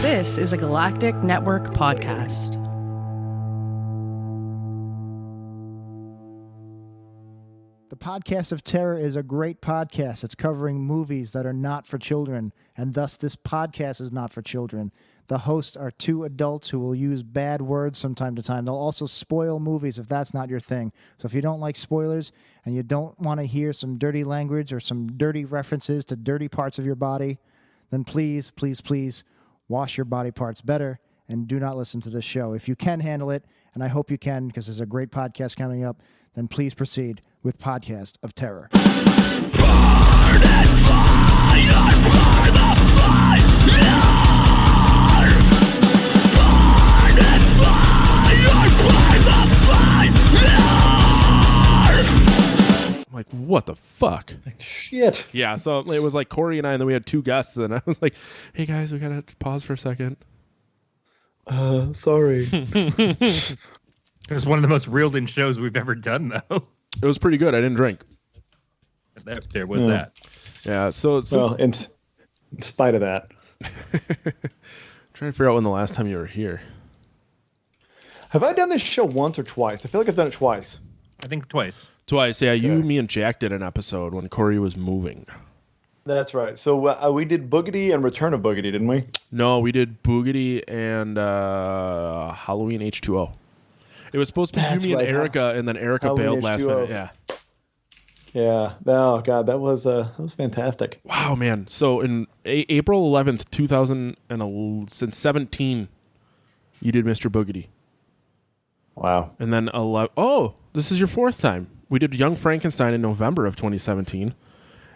This is a Galactic Network podcast. The Podcast of Terror is a great podcast. It's covering movies that are not for children, and thus this podcast is not for children. The hosts are two adults who will use bad words from time to time. They'll also spoil movies if that's not your thing. So if you don't like spoilers and you don't want to hear some dirty language or some dirty references to dirty parts of your body, then please, please, please wash your body parts better and do not listen to this show. If you can handle it, and I hope you can because there's a great podcast coming up, then please proceed with Podcast of Terror. Burn and fire, burn the fire. Burn and fire, burn the fire. I'm like, what the fuck? Shit. Yeah, so it was like Corey and I, and then we had two guests, and I was like, hey guys, we gotta pause for a second. Sorry. It was one of the most reeled-in shows we've ever done, though. It was pretty good. I didn't drink. There was that. Yeah, so Well, in spite of that. trying to figure out when the last time you were here. Have I done this show once or twice? I feel like I've done it twice. I think twice. Twice, yeah. You, Okay. me, and Jack did an episode when Corey was moving. That's right. So we did Boogedy and Return of Boogedy, didn't we? No, we did Boogedy and Halloween H2O. It was supposed to be That's you, me, right. and Erica, and then Erica Halloween bailed last H2O. minute. Yeah. Yeah. Oh God, that was fantastic. Wow, man. So in April 11th, 2017, you did Mr. Boogedy. Wow. And then, this is your fourth time. We did Young Frankenstein in November of 2017.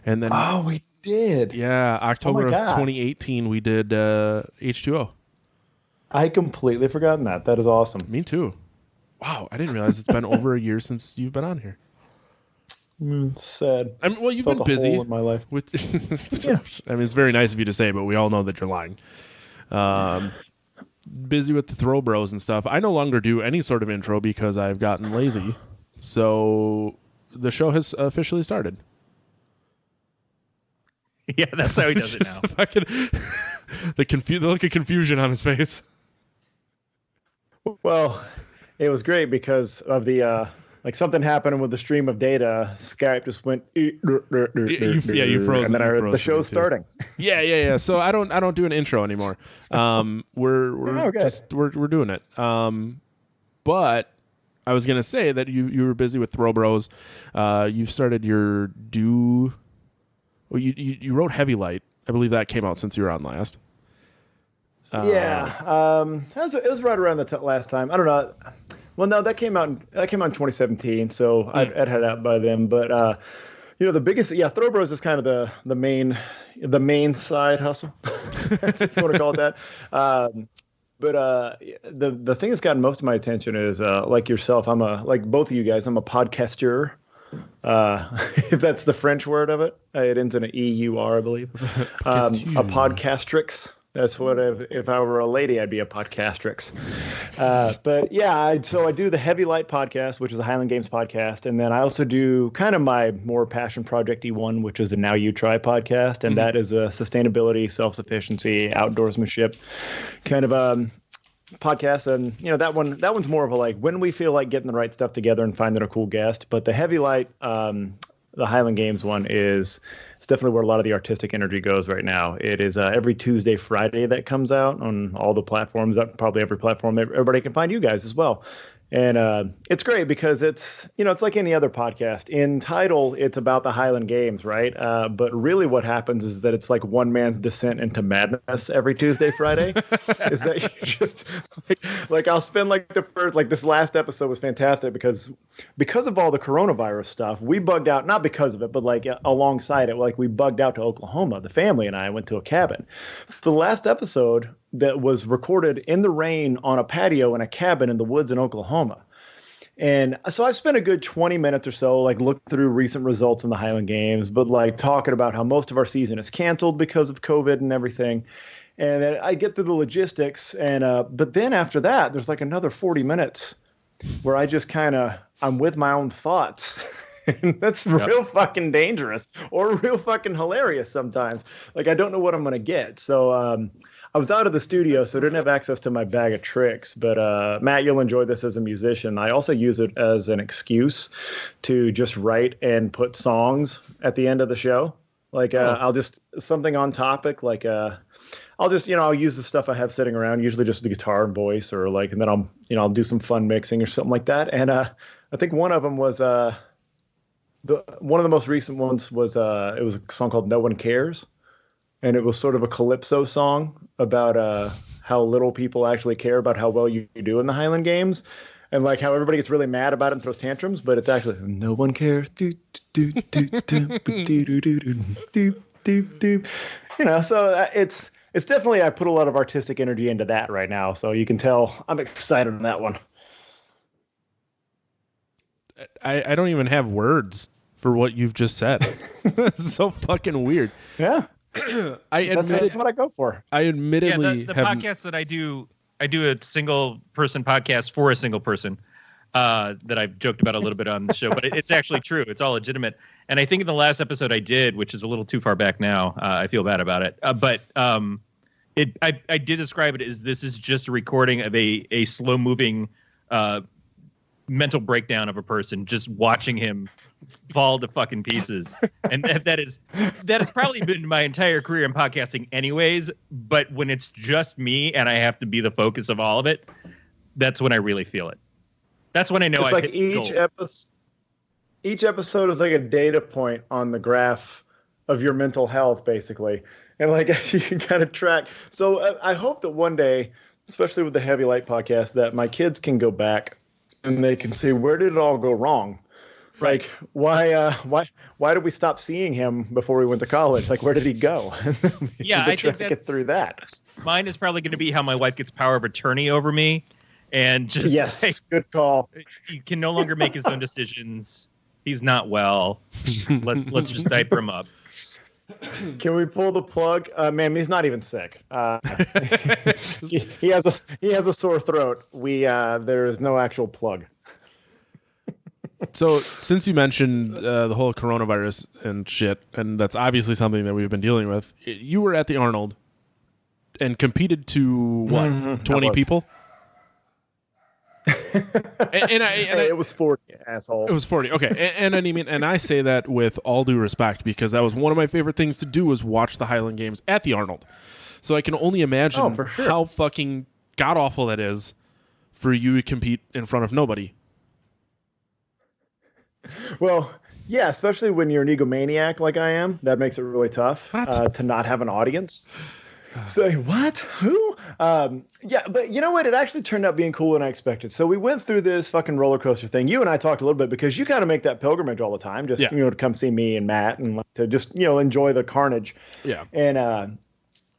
And then, Oh, we did. yeah, October Oh my of God. 2018, we did H2O. I completely forgotten that. That is awesome. Me too. Wow, I didn't realize it's been over a year since you've been on here. It's sad. I mean, well, you've Felt been a busy hole in my life. with. Yeah. I mean, it's very nice of you to say, but we all know that you're lying. Busy with the Throw Bros and stuff. I no longer do any sort of intro because I've gotten lazy. So the show has officially started. Yeah, that's how he does it now. Just fucking the look of confusion on his face. Well, it was great because of the like something happened with the stream of data. Skype just went. You froze. And then I you heard froze the for show me, too. starting. Yeah. So I don't do an intro anymore. We're Okay. we're doing it. But I was gonna say that you were busy with Throw Bros. You've started your Well, you wrote Heavy Light. I believe that came out since you were on last. Yeah, it was right around the last time. I don't know. Well, no, that came out in 2017, so I'd had out by then. But the biggest, Throw Bros is kind of the main side hustle, if you want to call it that. But the thing that's gotten most of my attention is like yourself. Like both of you guys. I'm a podcaster. If that's the French word of it, it ends in an EUR, I believe. A podcastrix. That's what if I were a lady, I'd be a podcastrix. But yeah, so I do the Heavy Light podcast, which is a Highland Games podcast, and then I also do kind of my more passion project one, which is the Now You Try podcast, and that is a sustainability, self-sufficiency, outdoorsmanship kind of podcast. And that one's more of a like when we feel like getting the right stuff together and finding a cool guest. But the Heavy Light, the Highland Games one it's definitely where a lot of the artistic energy goes right now. It is every Tuesday, Friday that comes out on all the platforms, probably every platform. Everybody can find you guys as well. And it's great because it's like any other podcast. In title, it's about the Highland Games, right? But really what happens is that it's like one man's descent into madness every Tuesday, Friday. Is that you just like I'll spend like the first, like this last episode was fantastic because of all the coronavirus stuff, we bugged out, not because of it, but like alongside it, like we bugged out to Oklahoma. The family and I went to a cabin. So the last episode that was recorded in the rain on a patio in a cabin in the woods in Oklahoma. And so I spent a good 20 minutes or so, like looking through recent results in the Highland Games, but like talking about how most of our season is canceled because of COVID and everything. And then I get through the logistics but then after that, there's like another 40 minutes where I just I'm with my own thoughts. And that's real fucking dangerous or real fucking hilarious sometimes. Like, I don't know what I'm going to get. So I was out of the studio, so I didn't have access to my bag of tricks. But Matt, you'll enjoy this as a musician. I also use it as an excuse to just write and put songs at the end of the show. Like I'll just something on topic, like I'll just, I'll use the stuff I have sitting around, usually just the guitar and voice, or like, and then I'll do some fun mixing or something like that. And I think one of them was one of the most recent ones was it was a song called "No One Cares," and it was sort of a calypso song about how little people actually care about how well you do in the Highland Games. And like how everybody gets really mad about it and throws tantrums, but it's actually no one cares. So it's definitely, I put a lot of artistic energy into that right now. So you can tell I'm excited on that one. I don't even have words for what you've just said. It's so fucking weird. Yeah. That's what I go for. I admittedly the podcast that I do a single person podcast for a single person that I've joked about a little bit on the show, but it's actually true. It's all legitimate. And I think in the last episode I did, which is a little too far back now, I feel bad about it. But I did describe it as this is just a recording of a slow moving mental breakdown of a person, just watching him fall to fucking pieces. And that has probably been my entire career in podcasting anyways, but when it's just me and I have to be the focus of all of it, that's when I really feel it. That's when I know it's like each episode is like a data point on the graph of your mental health, basically. And like you can kind of track. So I hope that one day, especially with the Heavy Light podcast, that my kids can go back and they can see, where did it all go wrong? Like, why did we stop seeing him before we went to college? Like, where did he go? Yeah, I think get through that. Mine is probably going to be how my wife gets power of attorney over me, and just yes, good call. He can no longer make his own decisions. He's not well. Let's just diaper him up. Can we pull the plug? Man, he's not even sick. He has a sore throat. There is no actual plug. So since you mentioned the whole coronavirus and shit, and that's obviously something that we've been dealing with, you were at the Arnold and competed to what, 20 people? It was 40, asshole. It was 40. Okay. And I mean, and I say that with all due respect, because that was one of my favorite things to do, was watch the Highland Games at the Arnold. So I can only imagine how fucking god awful that is for you to compete in front of nobody. Well, yeah, especially when you're an egomaniac like I am, that makes it really tough to not have an audience. So what? Who? Yeah, but you know what? It actually turned out being cooler than I expected. So we went through this fucking roller coaster thing. You and I talked a little bit because you kind of make that pilgrimage all the time, just to come see me and Matt and to just enjoy the carnage. Yeah. And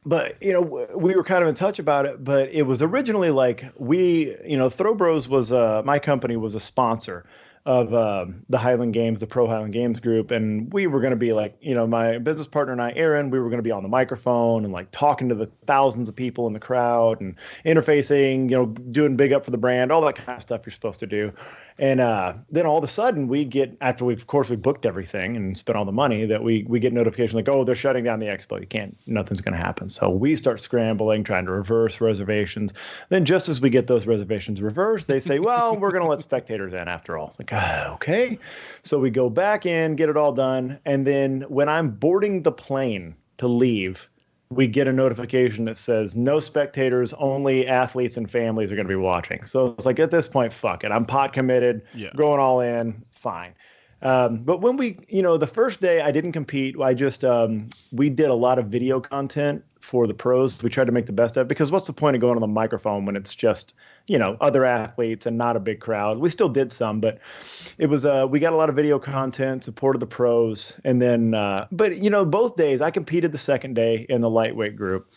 but we were kind of in touch about it. But it was originally like Throw Bros was my company was a sponsor of the Highland Games, the Pro Highland Games group. And we were going to be like, my business partner and I, Aaron, we were going to be on the microphone and like talking to the thousands of people in the crowd and interfacing, doing big up for the brand, all that kind of stuff you're supposed to do. And then all of a sudden we get, after we booked everything and spent all the money, that we get notification like, oh, they're shutting down the expo. Nothing's going to happen. So we start scrambling, trying to reverse reservations. Then just as we get those reservations reversed, they say, well, we're going to let spectators in after all. It's like, okay. So we go back in, get it all done. And then when I'm boarding the plane to leave, we get a notification that says no spectators, only athletes and families are going to be watching. So it's like, at this point, fuck it. I'm PoT committed, going all in, fine. But when the first day I didn't compete, I just, we did a lot of video content for the pros. We tried to make the best of it, because what's the point of going on the microphone when it's just, other athletes and not a big crowd? We still did some, but it was, we got a lot of video content, supported the pros. And then, but both days I competed the second day in the lightweight group,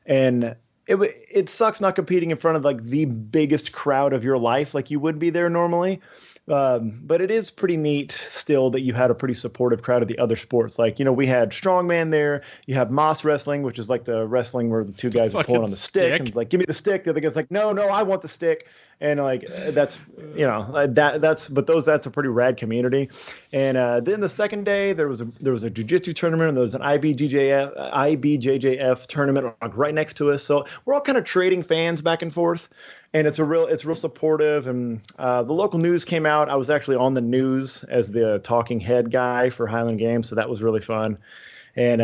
and it sucks not competing in front of like the biggest crowd of your life, like you would be there normally. But it is pretty neat still that you had a pretty supportive crowd of the other sports. Like, we had strongman there. You have Moss wrestling, which is like the wrestling where the two guys are pulling on the stick. And like, give me the stick. The other guy's like, no, I want the stick. And like that's that's a pretty rad community. And then the second day there was a jiu-jitsu tournament, and there was an IBJJF tournament like right next to us. So we're all kind of trading fans back and forth, and it's real supportive. And the local news came out. I was actually on the news as the talking head guy for Highland Games, so that was really fun. And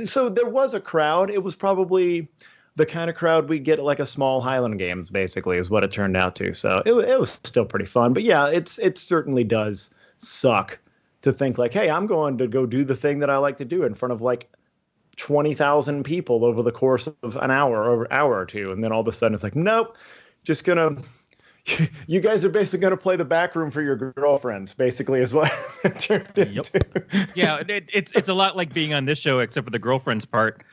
so there was a crowd. It was probably the kind of crowd we get at like a small Highland Games, basically, is what it turned out to. So it was still pretty fun. But yeah, it certainly does suck to think like, hey, I'm going to go do the thing that I like to do in front of like 20,000 people over the course of an hour or hour or two. And then all of a sudden it's like, nope, just you guys are basically going to play the back room for your girlfriends, basically, is what it turned into. Yeah, it's a lot like being on this show, except for the girlfriends part.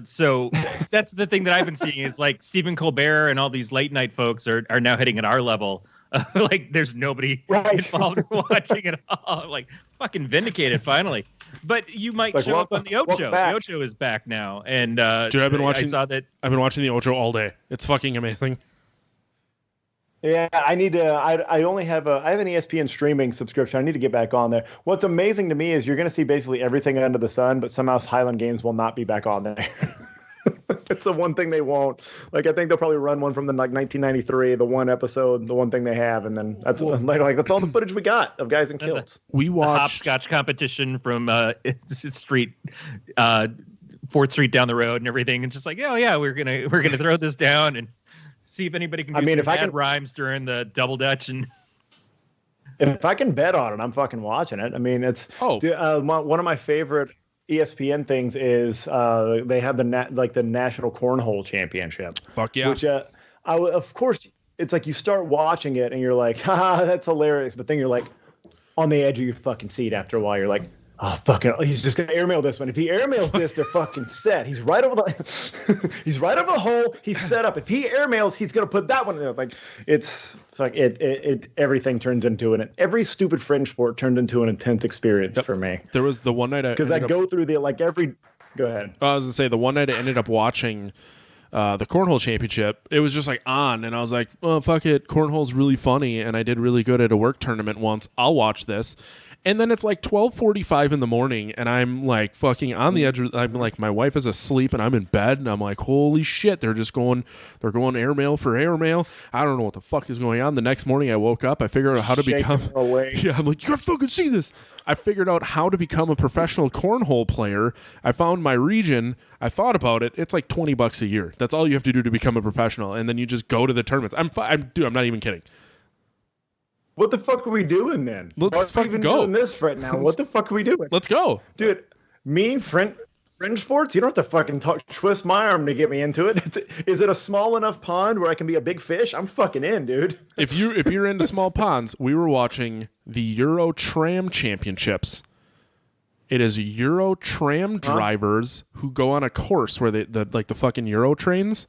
So that's the thing that I've been seeing is like Stephen Colbert and all these late night folks are now hitting at our level. Like there's nobody involved watching at all. Like fucking vindicated finally. But you might like, show up on the Ocho. The Ocho is back now, and dude, I've been watching the Ocho all day. It's fucking amazing. Yeah, I need to. I only have I have an ESPN streaming subscription. I need to get back on there. What's amazing to me is you're going to see basically everything under the sun, but somehow Highland Games will not be back on there. It's the one thing they won't. Like I think they'll probably run one from the like 1993, the one episode, the one thing they have, and then that's like that's all the footage we got of guys in kilts. We watched the hopscotch competition from Street. 4th Street down the road and everything, and just like, oh yeah, we're gonna throw this down and see if anybody can do some rhymes during the double dutch. And if I can bet on it, I'm fucking watching it. I mean, it's one of my favorite ESPN things is they have the National Cornhole Championship. Fuck yeah! Which of course it's like you start watching it and you're like, ha, that's hilarious. But then you're like on the edge of your fucking seat after a while. You're like, oh, fucking, he's just going to airmail this one. If he airmails this, they're fucking set. He's right over the hole. He's set up. If he airmails, he's going to put that one in there. Like, it's like everything turns into it. Every stupid fringe sport turned into an intense experience for me. There was the one night because I go through go ahead. I was going to say the one night I ended up watching the Cornhole Championship. It was just like on, and I was like, oh, fuck it. Cornhole's really funny, and I did really good at a work tournament once. I'll watch this. And then it's like 12:45 in the morning, and I'm like fucking on the edge. I'm like, my wife is asleep, and I'm in bed, and I'm like, holy shit, they're going airmail for airmail. I don't know what the fuck is going on. The next morning, I woke up. I figured out how to become. Yeah, I'm like, you gotta fucking see this. I figured out how to become a professional cornhole player. I found my region. I thought about it. It's like $20 a year. That's all you have to do to become a professional, and then you just go to the tournaments. I'm not even kidding. What the fuck are we doing then? Let's fucking go. Doing this right now. What the fuck are we doing? Let's go, dude. Me, fringe sports. You don't have to fucking twist my arm to get me into it. Is it a small enough pond where I can be a big fish? I'm fucking in, dude. If you're into small ponds, we were watching the Euro Tram Championships. It is Euro Tram drivers who go on a course where the fucking Euro trains.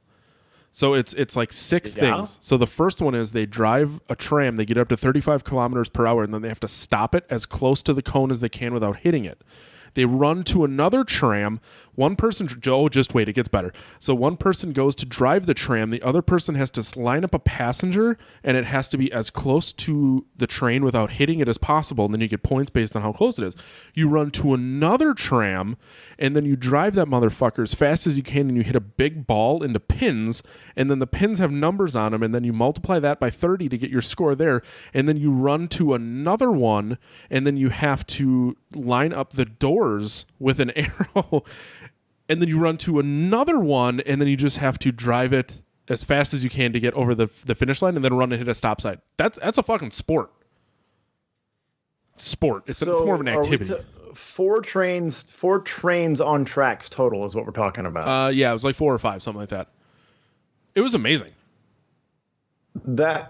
So it's like 6 things. So the first one is they drive a tram. They get up to 35 kilometers per hour, and then they have to stop it as close to the cone as they can without hitting it. They run to another tram. One person, just wait, it gets better. So one person goes to drive the tram. The other person has to line up a passenger, and it has to be as close to the train without hitting it as possible. And then you get points based on how close it is. You run to another tram, and then you drive that motherfucker as fast as you can, and you hit a big ball into pins, and then the pins have numbers on them, and then you multiply that by 30 to get your score there, and then you run to another one, and then you have to line up the doors with an arrow, and then you run to another one, and then you just have to drive it as fast as you can to get over the finish line, and then run and hit a stop sign. That's a fucking sport. It's more of an activity. 4 trains on tracks total is what we're talking about. Yeah, it was like 4 or 5, something like that. It was amazing. That's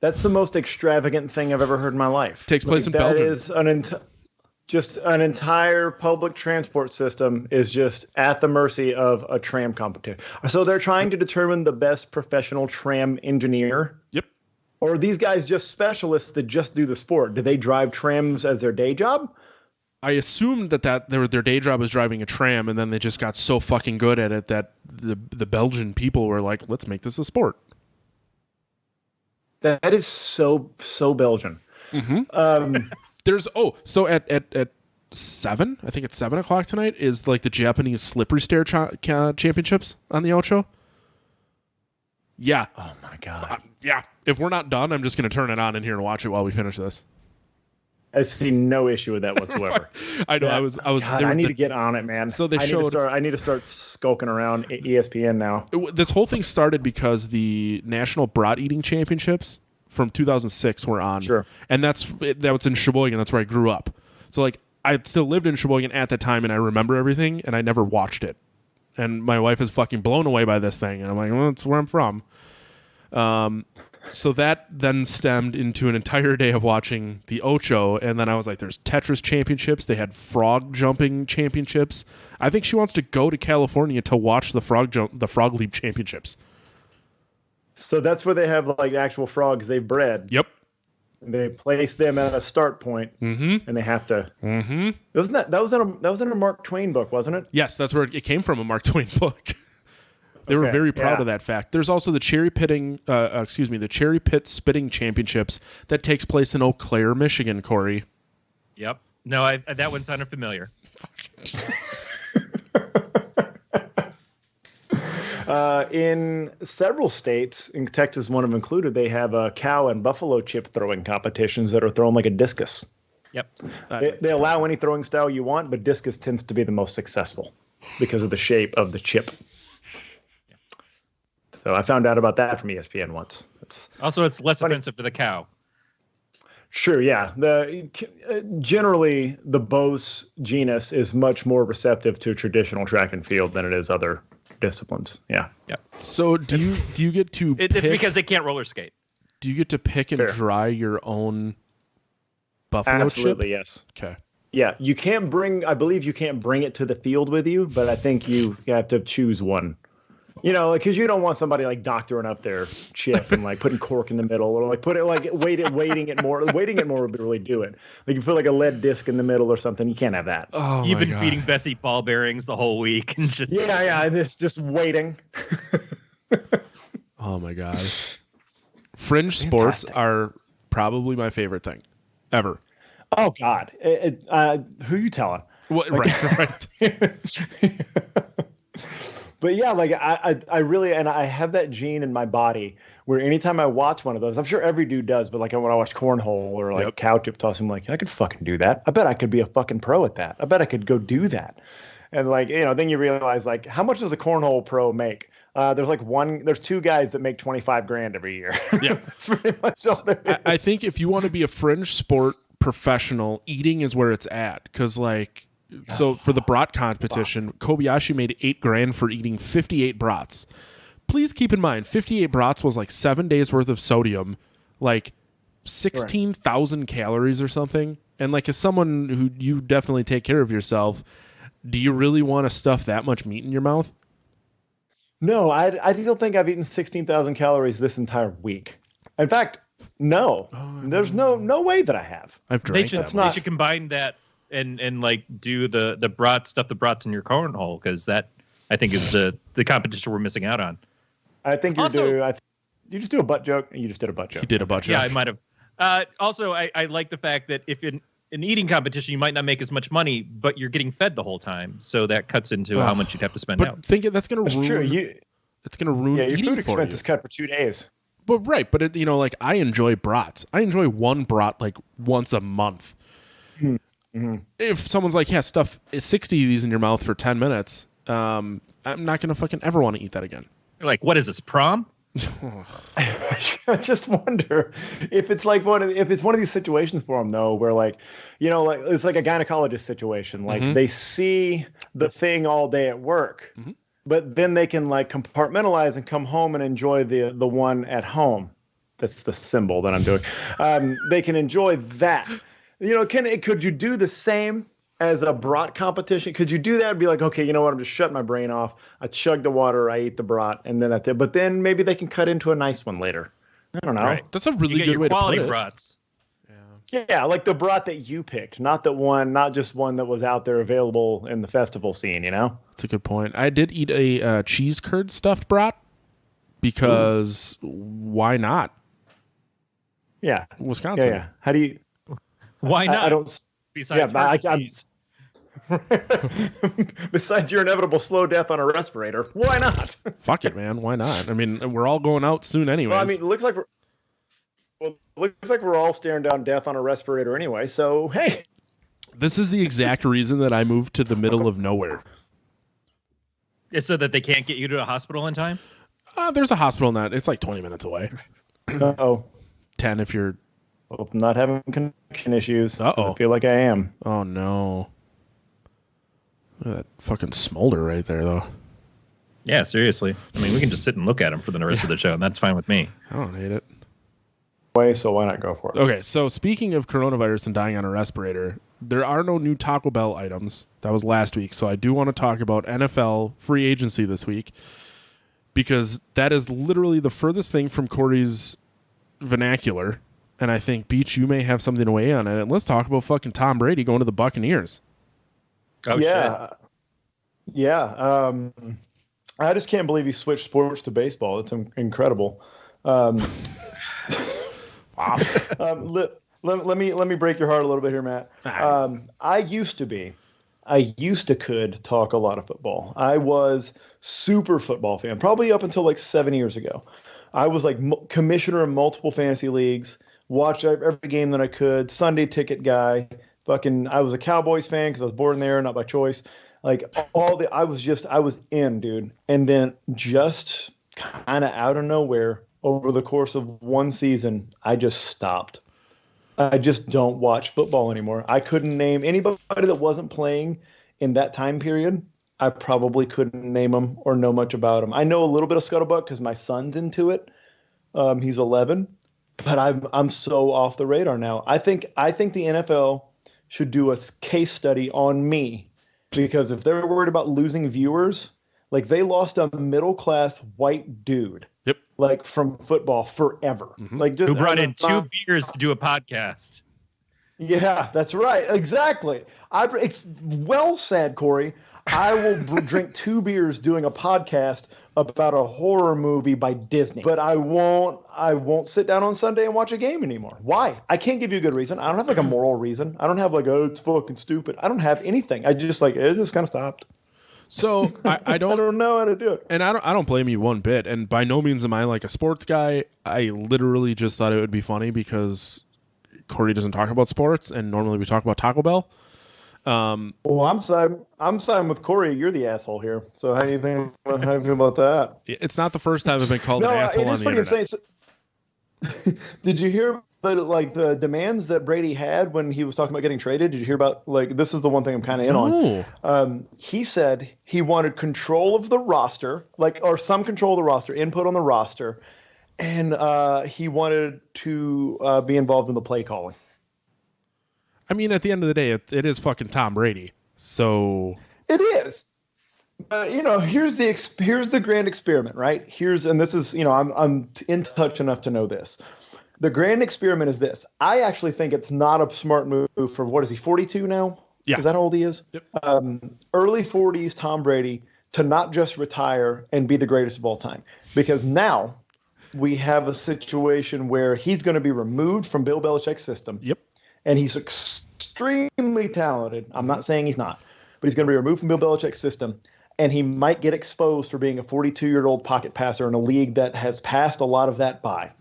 the most extravagant thing I've ever heard in my life. Takes place in Belgium. That is just an entire public transport system is just at the mercy of a tram competition. So they're trying to determine the best professional tram engineer. Yep. Or are these guys just specialists that just do the sport? Do they drive trams as their day job? I assumed that their day job was driving a tram, and then they just got so fucking good at it that the Belgian people were like, let's make this a sport. That is so Belgian. There's so at 7, I think it's 7 o'clock tonight is like the Japanese slippery stair championships on the Ocho. Yeah. Oh my god. Yeah. If we're not done, I'm just going to turn it on in here and watch it while we finish this. I see no issue with that whatsoever. I know. Yeah. I was. God, I need to get on it, man. So they I need to start skulking around ESPN now. This whole thing started because the National Brat Eating Championships from 2006 were on. Sure. And that was in Sheboygan. That's where I grew up. So like I still lived in Sheboygan at the time, and I remember everything, and I never watched it. And my wife is fucking blown away by this thing, and I'm like, well, that's where I'm from. So that then stemmed into an entire day of watching the Ocho, and then I was like, there's Tetris championships. They had frog jumping championships. I think she wants to go to California to watch the frog leap championships. So that's where they have like actual frogs they bred. Yep. They place them at a start point, and they have to. Mm-hmm. Wasn't that was in a Mark Twain book, wasn't it? Yes, that's where it came from, a Mark Twain book. They were very proud of that fact. There's also the the Cherry Pit Spitting Championships that takes place in Eau Claire, Michigan, Corey. Yep. No, that one sounded familiar. In several states, in Texas, one of them included, they have cow and buffalo chip throwing competitions that are thrown like a discus. Yep. They allow any throwing style you want, but discus tends to be the most successful because of the shape of the chip. So I found out about that from ESPN once. It's less offensive to the cow. Sure, yeah. Generally, the Bose genus is much more receptive to traditional track and field than it is other disciplines. Yeah. Yep. So do you get to pick, it's because they can't roller skate. Do you get to pick and dry your own buffalo Absolutely, chip? yes. Okay. Yeah, I believe you can't bring it to the field with you, but I think you have to choose one. You know, because you don't want somebody like doctoring up their chip and like putting cork in the middle, or like weighting it more. Weighting it more would really do it. Like you put like a lead disc in the middle or something. You can't have that. Oh, You've been feeding Bessie ball bearings the whole week and just and it's just waiting. Oh my god! Fringe sports are probably my favorite thing ever. Oh god, who you telling? What? Right. But yeah, like I really, and I have that gene in my body where anytime I watch one of those, I'm sure every dude does, but like when I watch cornhole or like cow tip tossing, I'm like, I could fucking do that. I bet I could be a fucking pro at that. I bet I could go do that. And like, then you realize like, how much does a cornhole pro make? There's two guys that make $25,000 every year. Yeah. That's pretty much all there is. I think if you want to be a fringe sport professional, eating is where it's at. Because like, so for the brat competition, Kobayashi made $8,000 for eating 58 brats. Please keep in mind, 58 brats was like 7 days worth of sodium, like 16,000 calories or something. And like, as someone who you definitely take care of yourself, do you really want to stuff that much meat in your mouth? No, I don't think I've eaten 16,000 calories this entire week. In fact, no. There's no way that I have. I've drank They should combine that and like do the brats in your cornhole, because that I think is the competition we're missing out on. I think you just do a butt joke. You just did a butt joke. He did a butt joke. Yeah, I might have. Also, I like the fact that if in an eating competition you might not make as much money, but you're getting fed the whole time, so that cuts into how much you'd have to spend out. Think that's going to ruin. True. It's going to ruin. Yeah, your eating food for expense you. is cut for 2 days. But right, but like I enjoy brats. I enjoy one brat like once a month. Mm-hmm. If someone's like, yeah, stuff 60 of these in your mouth for 10 minutes, I'm not going to fucking ever want to eat that again. You're like, what is this, prom? I just wonder if it's like one of these situations for them though, where like, like it's like a gynecologist situation. Like they see the thing all day at work, but then they can like compartmentalize and come home and enjoy the one at home. That's the symbol that I'm doing. They can enjoy that. Could you do the same as a brat competition? Could you do that and be like, okay, you know what? I'm just shutting my brain off. I chug the water, I eat the brat, and then that's it. But then maybe they can cut into a nice one later. I don't know. Right. That's a really good way to put it. Brats. Yeah, like the brat that you picked, not just one that was out there available in the festival scene, That's a good point. I did eat a cheese curd stuffed brat because why not? Yeah. Wisconsin. Yeah. How do you? Why not? I don't. Besides but heart I'm- disease. Besides your inevitable slow death on a respirator, why not? Fuck it, man. Why not? I mean, we're all going out soon anyways. Well, I mean, it looks like we're all staring down death on a respirator anyway. So hey, this is the exact reason that I moved to the middle of nowhere. It's so that they can't get you to a hospital in time? There's a hospital not. It's like 20 minutes away. 10 if you're. Hope I'm not having connection issues. Uh-oh. I feel like I am. Oh no. Look at that fucking smolder right there, though. Yeah, seriously. I mean, we can just sit and look at them for the rest of the show, and that's fine with me. I don't hate it. So why not go for it? Okay, so speaking of coronavirus and dying on a respirator, there are no new Taco Bell items. That was last week. So I do want to talk about NFL free agency this week because that is literally the furthest thing from Corey's vernacular. And I think, Beech, you may have something to weigh in on it. And let's talk about fucking Tom Brady going to the Buccaneers. Oh, yeah. shit. Yeah. I just can't believe he switched sports to baseball. It's incredible. Wow. Let me break your heart a little bit here, Matt. I used to could talk a lot of football. I was super football fan, probably up until like 7 years ago. I was like commissioner of multiple fantasy leagues, watched every game that I could, Sunday ticket guy. I was a Cowboys fan because I was born there, not by choice. Like I was in, dude. And then just kind of out of nowhere, over the course of one season, I just stopped. I just don't watch football anymore. I couldn't name anybody that wasn't playing in that time period. I probably couldn't name them or know much about them. I know a little bit of Scuttlebutt because my son's into it. He's 11, but I'm so off the radar now. I think the NFL should do a case study on me because if they're worried about losing viewers, like they lost a middle class white dude. Yep. Like from football forever. Mm-hmm. Like just, Who brought in 2 beers to do a podcast. Yeah, that's right. Exactly. It's well said, Corey. I will drink 2 beers doing a podcast about a horror movie by Disney, but I won't sit down on Sunday and watch a game anymore. Why? I can't give you a good reason. I don't have like a moral reason. I don't have like, oh, it's fucking stupid. I don't have anything. I just like, it just kind of stopped. So I don't I don't know how to do it. And I don't blame you one bit. And by no means am I like a sports guy. I literally just thought it would be funny because Corey doesn't talk about sports, and normally we talk about Taco Bell. Well, I'm siding with Corey. You're the asshole here. So how do you think about that? It's not the first time I've been called an asshole it on is the pretty internet. insane. Did you hear the demands that Brady had when he was talking about getting traded? Did you hear about this is the one thing I'm kind of in on. He said he wanted control of the roster, or some control of the roster, input on the roster, and he wanted to be involved in the play calling. I mean, at the end of the day, it is fucking Tom Brady. So it is. But here's the grand experiment, right? And this is, I'm in touch enough to know this. The grand experiment is this. I actually think it's not a smart move for, what is he, 42 now? Yeah. Is that how old he is? Yep. Early 40s Tom Brady to not just retire and be the greatest of all time. Because now we have a situation where he's going to be removed from Bill Belichick's system. Yep. And he's extremely talented. I'm not saying he's not. But he's going to be removed from Bill Belichick's system. And he might get exposed for being a 42-year-old pocket passer in a league that has passed a lot of that by.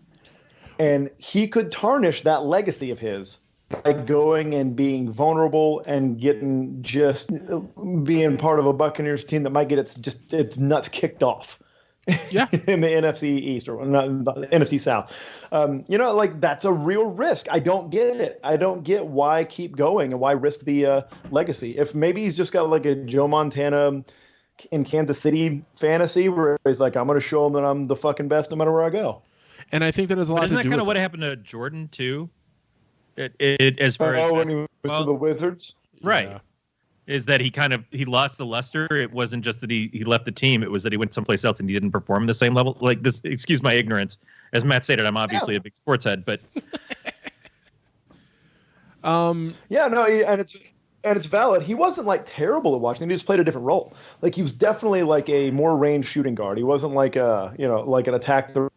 And he could tarnish that legacy of his by going and being vulnerable and being part of a Buccaneers team that might get its nuts kicked off. Yeah. In the NFC East or not, NFC South. That's a real risk. I don't get it. I don't get why keep going and why risk the legacy. If maybe he's just got like a Joe Montana in Kansas City fantasy where he's like, I'm going to show him that I'm the fucking best no matter where I go. And I think that has a lot to do with Isn't that kind of what happened to Jordan too? As far as when he went to the Wizards? Right. Yeah. Is that he lost the luster. It wasn't just that he left the team. It was that he went someplace else and he didn't perform the same level. Like this, excuse my ignorance. As Matt stated, I'm obviously a big sports head, but and it's valid. He wasn't like terrible at Washington. He just played a different role. Like he was definitely like a more range shooting guard. He wasn't like like an attack the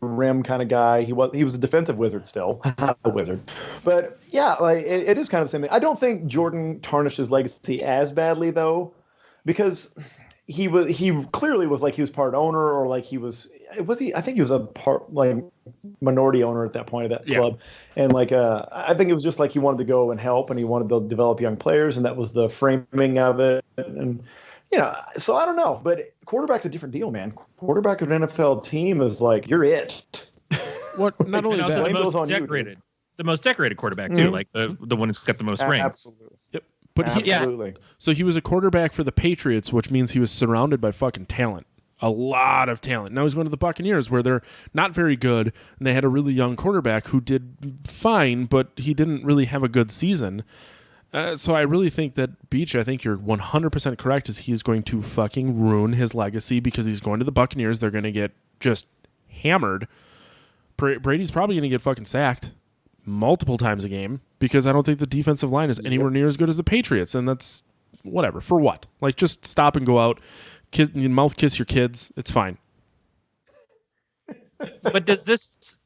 rim kind of guy. He was a defensive wizard still, a wizard. But yeah, like it is kind of the same thing. I don't think Jordan tarnished his legacy as badly though, because he clearly was like he was part owner, or like he was he. I think he was a part like minority owner at that point of that club, and like I think it was just like he wanted to go and help, and he wanted to develop young players, and that was the framing of it, and. So I don't know, but quarterback's a different deal, man. Quarterback of an NFL team is like you're it. What? Not only also that, the most decorated quarterback too, like the one who's got the most rings. Absolutely. Yep. But absolutely. So he was a quarterback for the Patriots, which means he was surrounded by fucking talent, a lot of talent. Now he's going to the Buccaneers, where they're not very good, and they had a really young quarterback who did fine, but he didn't really have a good season. So I really think that Beech, I think you're 100% correct, is he's going to fucking ruin his legacy because he's going to the Buccaneers. They're going to get just hammered. Brady's probably going to get fucking sacked multiple times a game because I don't think the defensive line is anywhere near as good as the Patriots, and that's whatever. For what? Like, just stop and go out, mouth kiss your kids. It's fine. But does this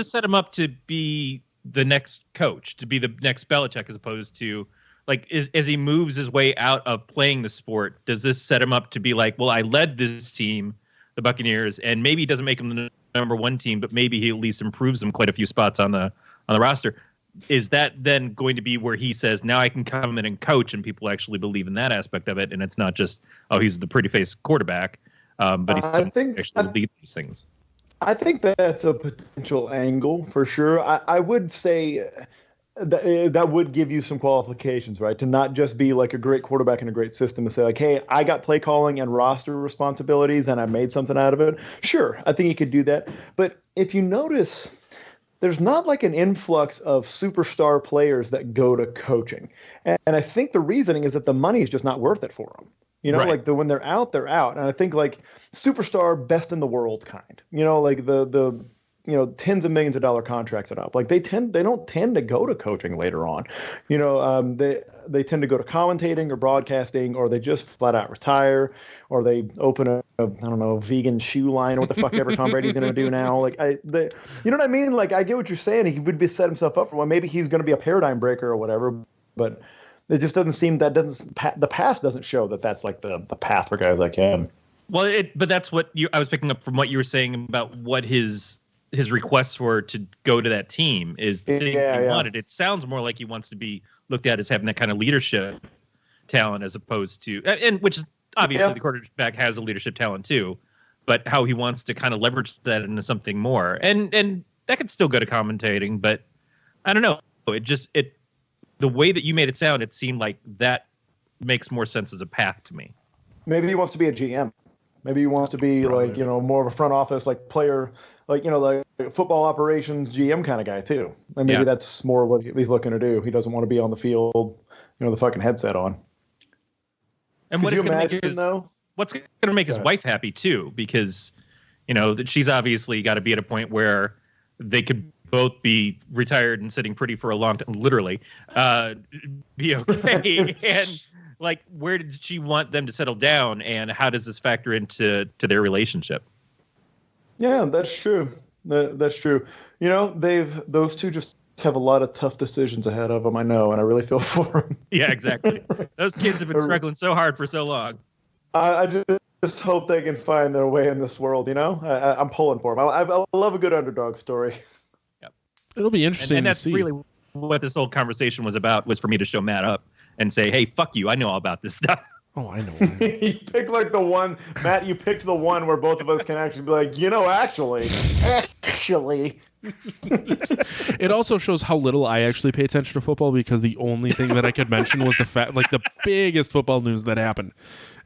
set him up to be the next coach, to be the next Belichick, as opposed to like as he moves his way out of playing the sport? Does this set him up to be like, well, I led this team, the Buccaneers, and maybe he doesn't make them the number one team, but maybe he at least improves them quite a few spots on the roster? Is that then going to be where he says, now I can come in and coach, and people actually believe in that aspect of it, and it's not just, oh, he's the pretty face quarterback, but he's actually lead these things? I think that's a potential angle for sure. I would say that would give you some qualifications, right? To not just be like a great quarterback in a great system and say like, hey, I got play calling and roster responsibilities and I made something out of it. Sure, I think he could do that. But if you notice, there's not like an influx of superstar players that go to coaching. And I think the reasoning is that the money is just not worth it for them. Right. Like when they're out, they're out. And I think like superstar, best in the world kind, like the tens of millions of dollar contracts set up. Like they don't tend to go to coaching later on. They tend to go to commentating or broadcasting, or they just flat out retire, or they open a I don't know, vegan shoe line, or what the fuck ever Tom Brady's going to do now. Like you know what I mean? Like I get what you're saying. He would be set himself up for one. Maybe he's going to be a paradigm breaker or whatever, but it just doesn't seem the past doesn't show that that's like the path for guys like him. Well, but that's what I was picking up from what you were saying about what his requests were to go to that team is the thing he wanted. It sounds more like he wants to be looked at as having that kind of leadership talent, as opposed to, and which is obviously the quarterback has a leadership talent too, but how he wants to kind of leverage that into something more. And that could still go to commentating, but I don't know. The way that you made it sound, it seemed like that makes more sense as a path to me. Maybe he wants to be a GM. Maybe he wants to be like, more of a front office, like player, like, like football operations GM kind of guy too. And maybe that's more what he's looking to do. He doesn't want to be on the field, the fucking headset on. And what's going to make his wife happy too? Because, that she's obviously got to be at a point where they could both be retired and sitting pretty for a long time, literally, be okay. And like, where did she want them to settle down, and how does this factor into their relationship? Yeah, that's true. That's true. Those two just have a lot of tough decisions ahead of them. I know, and I really feel for them. Yeah, exactly. Those kids have been struggling so hard for so long. I just hope they can find their way in this world. I'm pulling for them. I love a good underdog story. It'll be interesting and to that's see. Really what this whole conversation was about, was for me to show Matt up and say, hey, fuck you. I know all about this stuff. Oh, I know. You picked like the one, Matt, you picked the one where both of us can actually be like, actually. It also shows how little I actually pay attention to football, because the only thing that I could mention was the biggest football news that happened.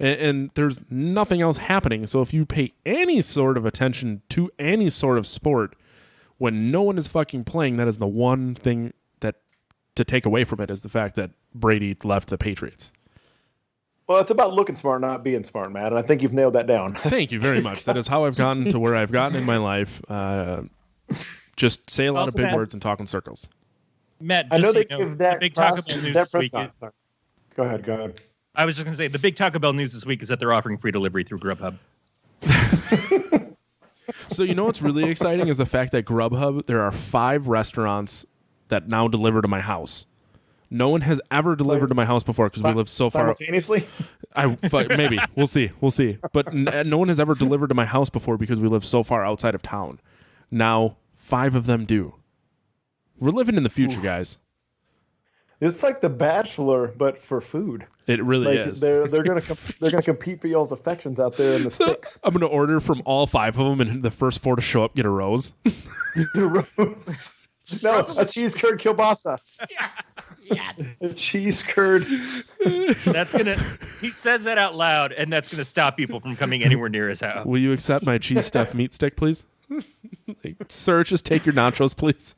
And there's nothing else happening. So if you pay any sort of attention to any sort of sport, when no one is fucking playing, that is the one thing that to take away from it, is the fact that Brady left the Patriots. Well, it's about looking smart, not being smart, Matt. And I think you've nailed that down. Thank you very much. That is how I've gotten to where I've gotten in my life. Just say a lot of big words and talk in circles. Matt, I know they give that the big Taco Bell news this week. Go ahead. I was just going to say, the big Taco Bell news this week is that they're offering free delivery through Grubhub. So you know what's really exciting is the fact that Grubhub, there are 5 restaurants that now deliver to my house. No one has ever delivered to my house before because we live so far. Simultaneously? Maybe. We'll see. But no one has ever delivered to my house before because we live so far outside of town. Now, 5 of them do. We're living in the future, guys. It's like The Bachelor, but for food. It really is. They're gonna compete for y'all's affections out there in the sticks. I'm gonna order from all 5 of them, and the first 4 to show up get a rose. The rose. No, a cheese curd kielbasa. Yes. A cheese curd. That's gonna. He says that out loud, and that's gonna stop people from coming anywhere near his house. Will you accept my cheese stuffed meat stick, please? Sir, just take your nachos, please.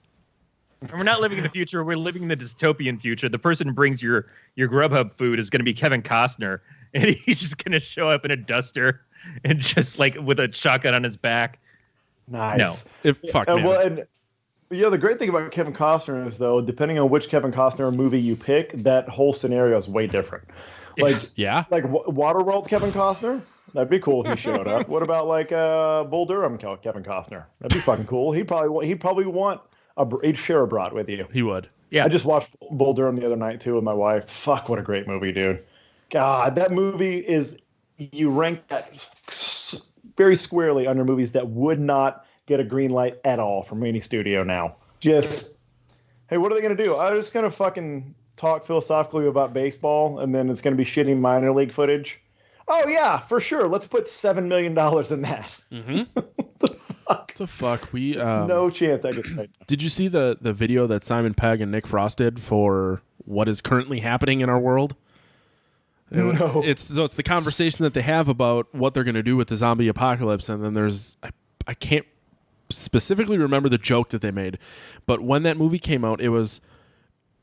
And we're not living in the future. We're living in the dystopian future. The person who brings your Grubhub food is going to be Kevin Costner, and he's just going to show up in a duster and just like with a shotgun on his back. Nice. No. The great thing about Kevin Costner is, though, depending on which Kevin Costner movie you pick, that whole scenario is way different. Like, yeah, like Waterworld's Kevin Costner. That'd be cool if he showed up. What about like Bull Durham Kevin Costner? That'd be fucking cool. He'd probably want he'd share a brat with you. He would. Yeah. I just watched Bull Durham the other night too with my wife. Fuck, what a great movie, dude. God, that movie is, you rank that very squarely under movies that would not get a green light at all from any studio now. Just, hey, what are they going to do? I'm just going to fucking talk philosophically about baseball, and then it's going to be shitty minor league footage. Oh, yeah, for sure. Let's put $7 million in that. Mm-hmm. What the fuck? We no chance I get paid. Did you see the video that Simon Pegg and Nick Frost did for what is currently happening in our world? No. It's the conversation that they have about what they're going to do with the zombie apocalypse, and then there's I can't specifically remember the joke that they made, but when that movie came out, it was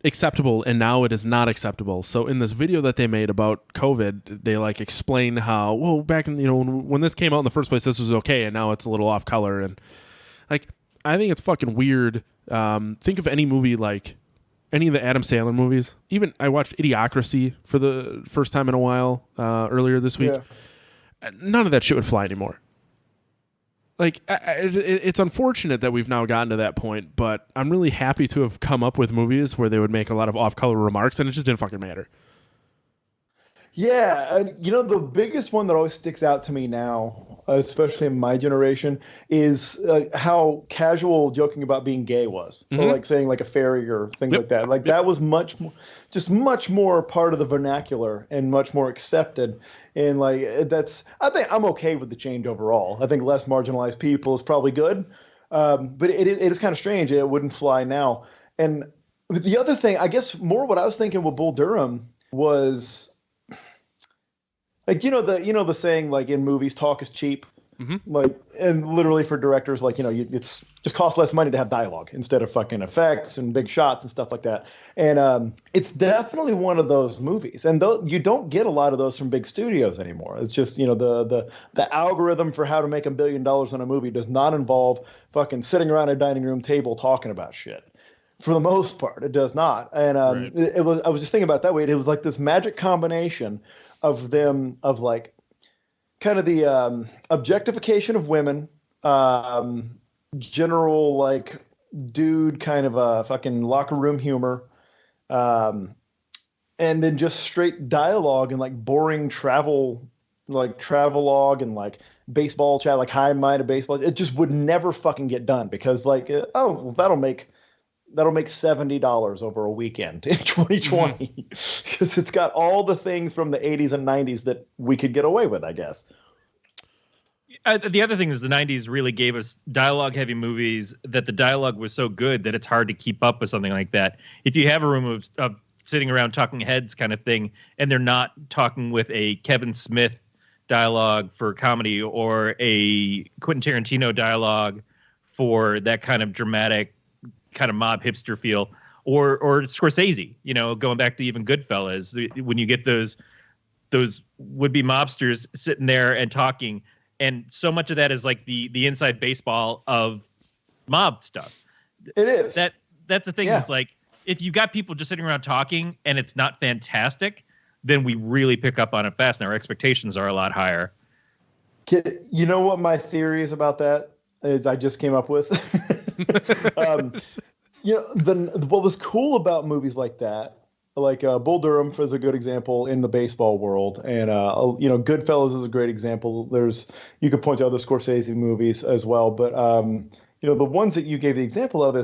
acceptable, and now it is not acceptable. So in this video that they made about COVID, they like explain how, well, back in, when this came out in the first place, this was okay, and now it's a little off color, and like, I think it's fucking weird. Think of any movie, like any of the Adam Sandler movies. Even I watched Idiocracy for the first time in a while earlier this week. Yeah. None of that shit would fly anymore. Like, it's unfortunate that we've now gotten to that point, but I'm really happy to have come up with movies where they would make a lot of off-color remarks, and it just didn't fucking matter. Yeah, and the biggest one that always sticks out to me now, especially in my generation, is how casual joking about being gay was, or like saying like a fairy or things like that. Like that was much more part of the vernacular and much more accepted. And like I think I'm okay with the change overall. I think less marginalized people is probably good, but it is kind of strange. It wouldn't fly now. And the other thing, I guess, more what I was thinking with Bull Durham was, like, the saying, like, in movies, talk is cheap. Mm-hmm. Like, and literally for directors, like, it's just costs less money to have dialogue instead of fucking effects and big shots and stuff like that. And it's definitely one of those movies. And you don't get a lot of those from big studios anymore. It's just, the algorithm for how to make $1 billion on a movie does not involve fucking sitting around a dining room table talking about shit. For the most part, it does not. And right. I was just thinking about it that way. It was like this magic combination of them, of like kind of the objectification of women, general like dude kind of a fucking locker room humor, and then just straight dialogue and like boring travelogue and like baseball chat, like high-minded baseball. It just would never fucking get done because like, that'll make $70 over a weekend in 2020 because it's got all the things from the 80s and 90s that we could get away with, I guess. The other thing is the 90s really gave us dialogue-heavy movies that the dialogue was so good that it's hard to keep up with something like that. If you have a room of sitting around talking heads kind of thing, and they're not talking with a Kevin Smith dialogue for comedy or a Quentin Tarantino dialogue for that kind of dramatic kind of mob hipster feel, or Scorsese, going back to even Goodfellas, when you get those would-be mobsters sitting there and talking, and so much of that is like the inside baseball of mob stuff. It is. That's the thing. Yeah. Is like, if you got people just sitting around talking and it's not fantastic, then we really pick up on it fast, and our expectations are a lot higher. You know what my theory is about that? as I just came up with. What was cool about movies like that, like Bull Durham is a good example in the baseball world, and Goodfellas is a great example. You could point to other Scorsese movies as well, but the ones that you gave the example of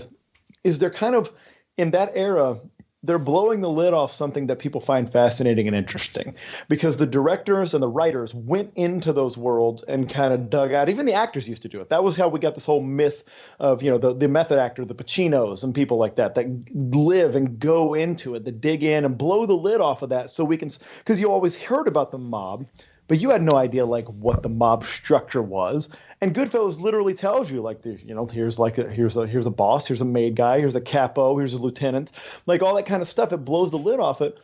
is they're kind of in that era. They're blowing the lid off something that people find fascinating and interesting, because the directors and the writers went into those worlds and kind of dug out. Even the actors used to do it. That was how we got this whole myth of, the method actor, the Pacinos and people like that live and go into it, that dig in and blow the lid off of that. So we can, because you always heard about the mob, but you had no idea like what the mob structure was. And Goodfellas literally tells you like, here's a boss, here's a made guy, here's a capo, here's a lieutenant, like all that kind of stuff. It blows the lid off it.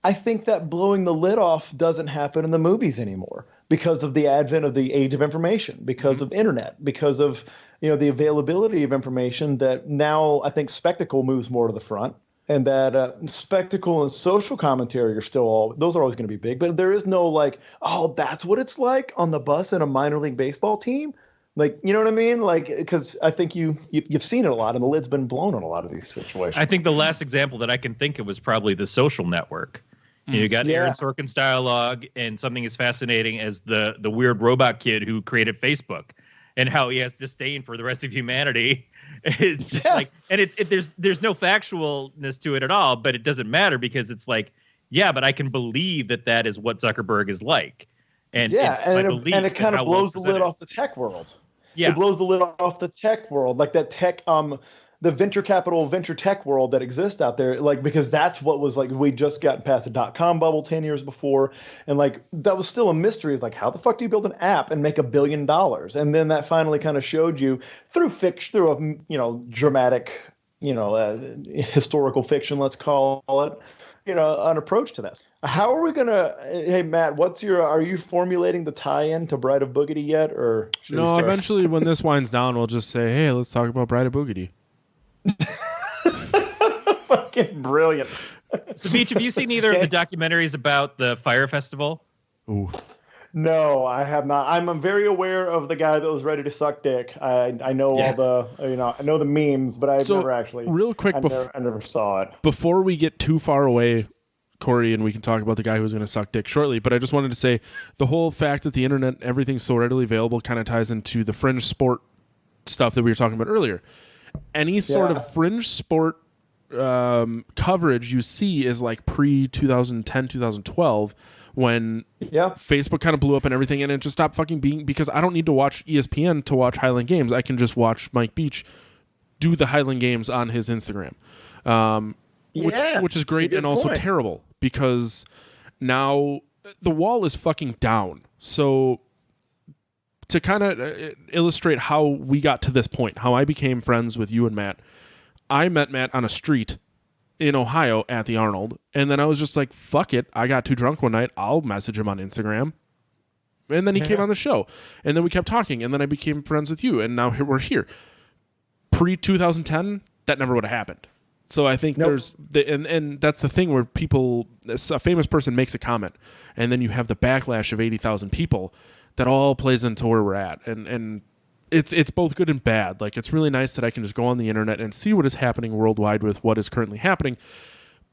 I think that blowing the lid off doesn't happen in the movies anymore because of the advent of the age of information, because of internet, because of the availability of information, that now I think spectacle moves more to the front. And that spectacle and social commentary those are always going to be big. But there is no like, oh, that's what it's like on the bus in a minor league baseball team. Like, you know what I mean? Like, because I think you've seen it a lot, and the lid's been blown on a lot of these situations. I think the last example that I can think of was probably The Social Network. You got Aaron Sorkin's dialogue, and something as fascinating as the weird robot kid who created Facebook, and how he has disdain for the rest of humanity. It's just like, and there's no factualness to it at all, but it doesn't matter, because it's like, yeah, but I can believe that is what Zuckerberg is like. And it kind of blows the lid off the tech world. Yeah. It blows the lid off the tech world, like that tech, the venture tech world that exists out there, like, because that's what was like, we just got past the .com bubble 10 years before. And like, that was still a mystery. Is like, how the fuck do you build an app and make $1 billion? And then that finally kind of showed you through fiction, through a, dramatic, historical fiction, let's call it, an approach to this. How are we going to, hey, Matt, are you formulating the tie-in to Bride of Boogedy yet? Or no, eventually when this winds down, we'll just say, hey, let's talk about Bride of Boogedy. Fucking brilliant. So, Beech, have you seen either of the documentaries about the Fire Festival? Ooh. No, I have not. I'm very aware of the guy that was ready to suck dick. I know all the, I know the memes, but I've never actually. Real quick, I never saw it. Before we get too far away, Corey, and we can talk about the guy who's going to suck dick shortly, but I just wanted to say the whole fact that the internet, everything's so readily available, kind of ties into the fringe sport stuff that we were talking about earlier. Any sort of fringe sport coverage you see is like pre-2010, 2012, when Facebook kind of blew up and everything, and it just stopped fucking being, because I don't need to watch ESPN to watch Highland Games. I can just watch Mike Beech do the Highland Games on his Instagram, which is great and also terrible, because now the wall is fucking down. So to kind of illustrate how we got to this point, how I became friends with you and Matt, I met Matt on a street in Ohio at the Arnold, and then I was just like, fuck it, I got too drunk one night, I'll message him on Instagram. And then he came on the show, and then we kept talking, and then I became friends with you, and now we're here. Pre-2010, that never would have happened. So I think there's and that's the thing where people, a famous person makes a comment, and then you have the backlash of 80,000 people that all plays into where we're at, and it's both good and bad. Like, it's really nice that I can just go on the internet and see what is happening worldwide with what is currently happening,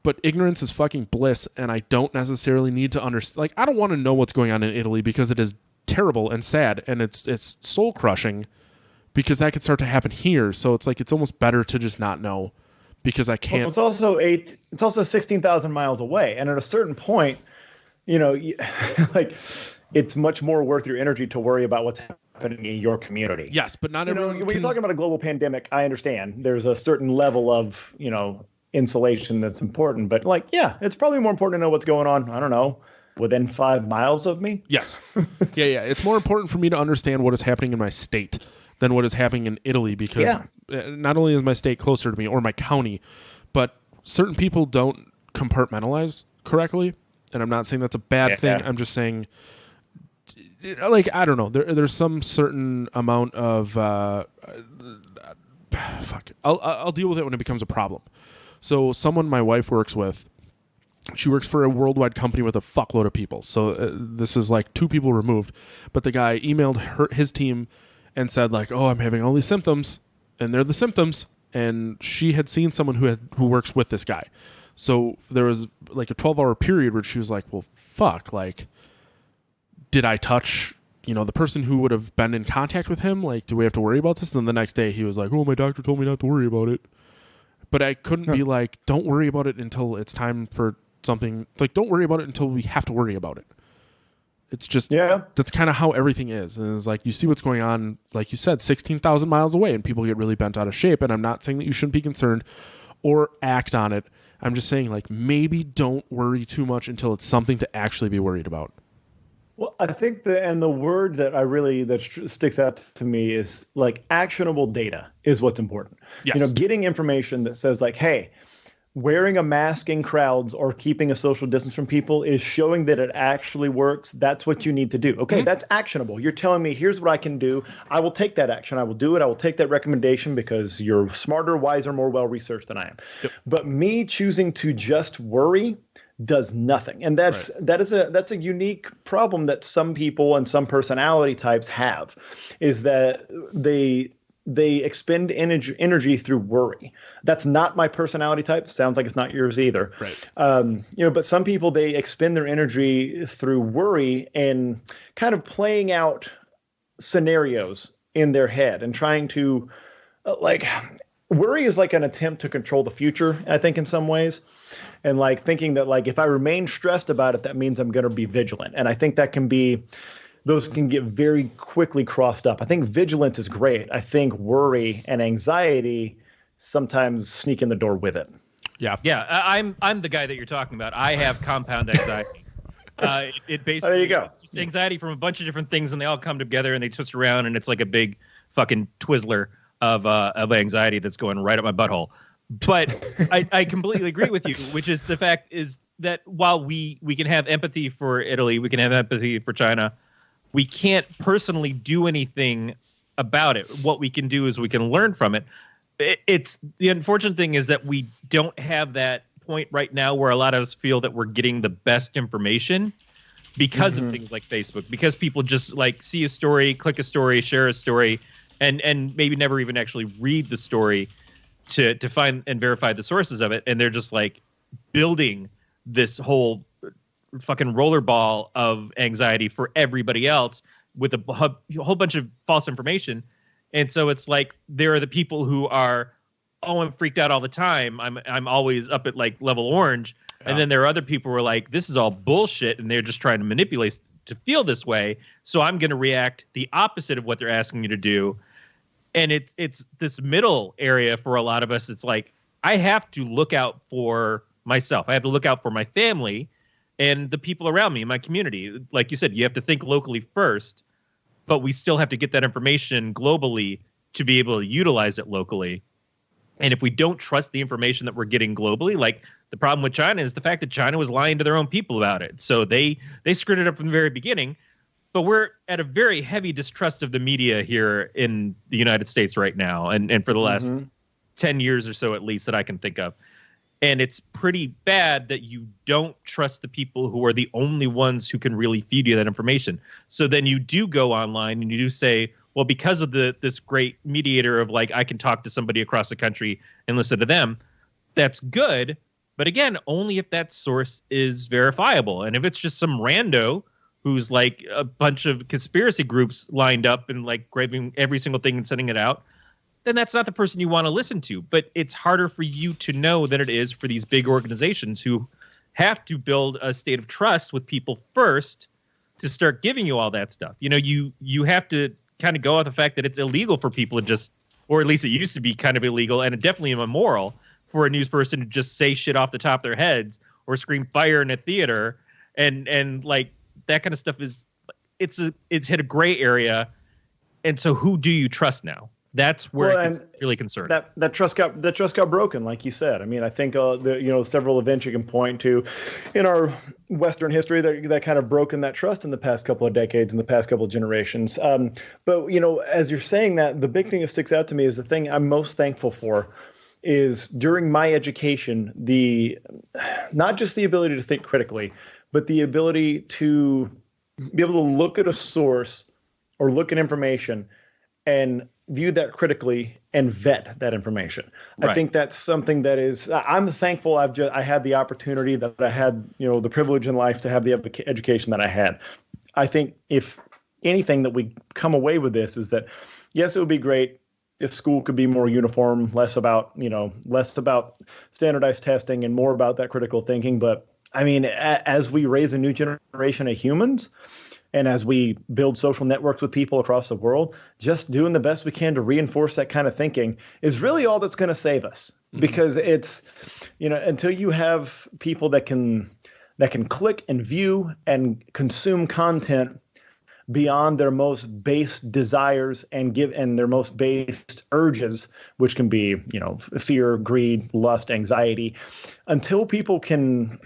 but ignorance is fucking bliss, and I don't necessarily need to understand. Like, I don't want to know what's going on in Italy, because it is terrible and sad, and it's soul crushing, because that could start to happen here. So it's like, it's almost better to just not know, because I can't. Well, it's also 16,000 miles away, and at a certain point, like, it's much more worth your energy to worry about what's happening in your community. Yes, but not everyone. When you're talking about a global pandemic, I understand there's a certain level of, insulation that's important. But like, yeah, it's probably more important to know what's going on, I don't know, within 5 miles of me. Yes. Yeah. It's more important for me to understand what is happening in my state than what is happening in Italy, because not only is my state closer to me, or my county, but certain people don't compartmentalize correctly. And I'm not saying that's a bad thing. I'm just saying, like, I don't know. There's some certain amount of fuck. I'll deal with it when it becomes a problem. So someone my wife works with, she works for a worldwide company with a fuckload of people. So this is like 2 people removed. But the guy emailed his team and said like, oh, I'm having all these symptoms, and they're the symptoms. And she had seen someone who works with this guy. So there was like a 12-hour period where she was like, well, fuck, like, did I touch, the person who would have been in contact with him? Like, do we have to worry about this? And then the next day he was like, oh, my doctor told me not to worry about it. But I couldn't be like, don't worry about it until it's time for something. Like, don't worry about it until we have to worry about it. It's just, that's kind of how everything is. And it's like, you see what's going on, like you said, 16,000 miles away, and people get really bent out of shape. And I'm not saying that you shouldn't be concerned or act on it. I'm just saying, like, maybe don't worry too much until it's something to actually be worried about. Well, I think the word that sticks out to me is like actionable data is what's important. Yes. Getting information that says like, hey, wearing a mask in crowds or keeping a social distance from people is showing that it actually works. That's what you need to do. Okay, that's actionable. You're telling me, here's what I can do. I will take that action. I will do it. I will take that recommendation because you're smarter, wiser, more well-researched than I am. Yep. But me choosing to just worry does nothing. And that's a unique problem that some people and some personality types have, is that they expend energy through worry. That's not my personality type. Sounds like it's not yours either. Right. But some people, they expend their energy through worry and kind of playing out scenarios in their head and trying to worry is like an attempt to control the future, I think, in some ways. And like thinking that like, if I remain stressed about it, that means I'm going to be vigilant. And I think those can get very quickly crossed up. I think vigilance is great. I think worry and anxiety sometimes sneak in the door with it. Yeah. Yeah. I'm the guy that you're talking about. I have compound anxiety. It basically, there you go. It's just anxiety from a bunch of different things, and they all come together and they twist around, and it's like a big fucking Twizzler of anxiety that's going right up my butthole. But I completely agree with you, which is the fact is that while we can have empathy for Italy, we can have empathy for China, we can't personally do anything about it. What we can do is we can learn from it. It's the unfortunate thing is that we don't have that point right now where a lot of us feel that we're getting the best information because of things like Facebook, because people just like see a story, click a story, share a story, and maybe never even actually read the story to find and verify the sources of it. And they're just like building this whole fucking rollerball of anxiety for everybody else with a whole bunch of false information. And so it's like there are the people who are, oh, I'm freaked out all the time. I'm always up at like level orange. Yeah. And then there are other people who are like, this is all bullshit, and they're just trying to manipulate to feel this way. So I'm going to react the opposite of what they're asking me to do. And it's this middle area for a lot of us. It's like, I have to look out for myself. I have to look out for my family and the people around me in my community. Like you said, you have to think locally first, but we still have to get that information globally to be able to utilize it locally. And if we don't trust the information that we're getting globally, like the problem with China is the fact that China was lying to their own people about it. So they screwed it up from the very beginning. But we're at a very heavy distrust of the media here in the United States right now, and for the last 10 years or so, at least, that I can think of. And it's pretty bad that you don't trust the people who are the only ones who can really feed you that information. So then you do go online and you do say, well, because of this great mediator of like, I can talk to somebody across the country and listen to them, that's good. But again, only if that source is verifiable. And if it's just some rando who's like a bunch of conspiracy groups lined up and like grabbing every single thing and sending it out, then that's not the person you want to listen to. But it's harder for you to know than it is for these big organizations who have to build a state of trust with people first to start giving you all that stuff. You have to kind of go off the fact that it's illegal for people to just, or at least it used to be kind of illegal and definitely immoral for a news person to just say shit off the top of their heads or scream fire in a theater and like, that kind of stuff it's hit a gray area. And so who do you trust now? That's where it's really concerning. That trust got broken, like you said. I mean, I think several events you can point to in our Western history that kind of broken that trust in the past couple of decades, in the past couple of generations. But as you're saying that, the big thing that sticks out to me is the thing I'm most thankful for is during my education, not just the ability to think critically, but the ability to be able to look at a source or look at information and view that critically and vet that information. Right. I think that's something that is, I'm thankful I had the opportunity that I had, the privilege in life to have the education that I had. I think if anything that we come away with this is that, yes, it would be great if school could be more uniform, less about standardized testing and more about that critical thinking. But I mean, as we raise a new generation of humans, and as we build social networks with people across the world, just doing the best we can to reinforce that kind of thinking is really all that's going to save us. Mm-hmm. Because it's, until you have people that can click and view and consume content beyond their most base desires and their most base urges, which can be, fear, greed, lust, anxiety, until people can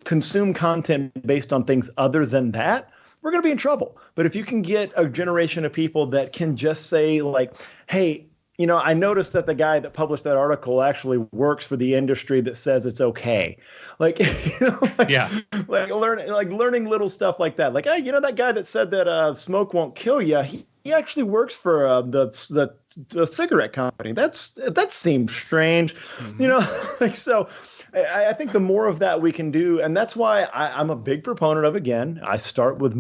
consume content based on things other than that, we're going to be in trouble. But if you can get a generation of people that can just say like, hey, I noticed that the guy that published that article actually works for the industry that says it's okay. Like, learning little stuff like that. Like, hey, that guy that said that smoke won't kill you, he actually works for the cigarette company. That seems strange, Mm-hmm. So I think the more of that we can do, and that's why I'm a big proponent of, again, I start with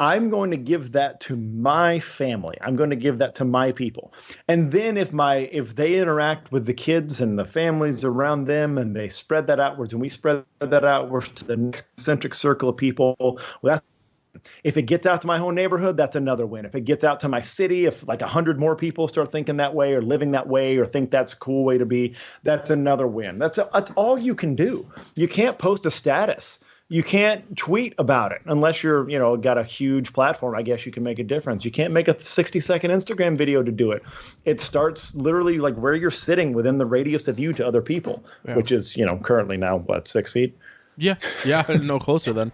I'm going to give that to my family. I'm going to give that to my people. And then if they interact with the kids and the families around them and they spread that outwards and we spread that outwards to the next centric circle of people, well, if it gets out to my whole neighborhood, that's another win. If it gets out to my city, if like 100 more people start thinking that way or living that way or think that's a cool way to be, that's another win. That's all you can do. You can't post a status. You can't tweet about it unless you're, got a huge platform. I guess you can make a difference. You can't make a 60-second Instagram video to do it. It starts literally like where you're sitting within the radius of you to other people, which is, currently now, 6 feet? Yeah, no closer then.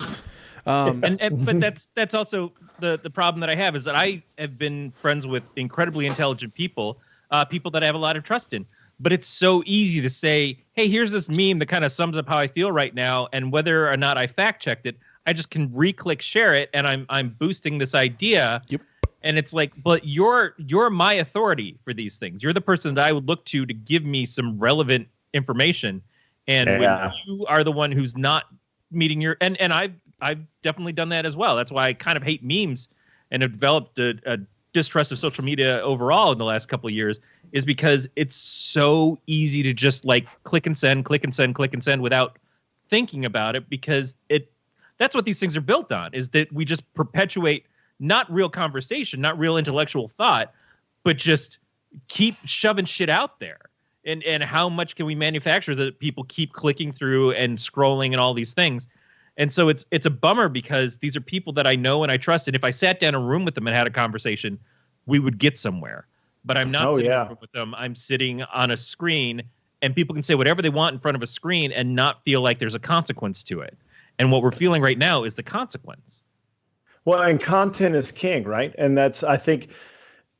But that's also the problem that I have is that I have been friends with incredibly intelligent people, people that I have a lot of trust in. But it's so easy to say, hey, here's this meme that kind of sums up how I feel right now. And whether or not I fact checked it, I just can re-click share it. And I'm boosting this idea. Yep. And it's like, but you're my authority for these things. You're the person that I would look to give me some relevant information. And when you are the one who's not meeting your, and I've definitely done that as well. That's why I kind of hate memes and have developed a distrust of social media overall in the last couple of years, is because it's so easy to just like click and send without thinking about it, because that's what these things are built on, is that we just perpetuate not real conversation, not real intellectual thought, but just keep shoving shit out there. And how much can we manufacture that people keep clicking through and scrolling and all these things? And so it's a bummer, because these are people that I know and I trust. And if I sat down in a room with them and had a conversation, we would get somewhere. But I'm not sitting in a room with them. I'm sitting on a screen, and people can say whatever they want in front of a screen and not feel like there's a consequence to it. And what we're feeling right now is the consequence. Well, and content is king, right? And that's, I think,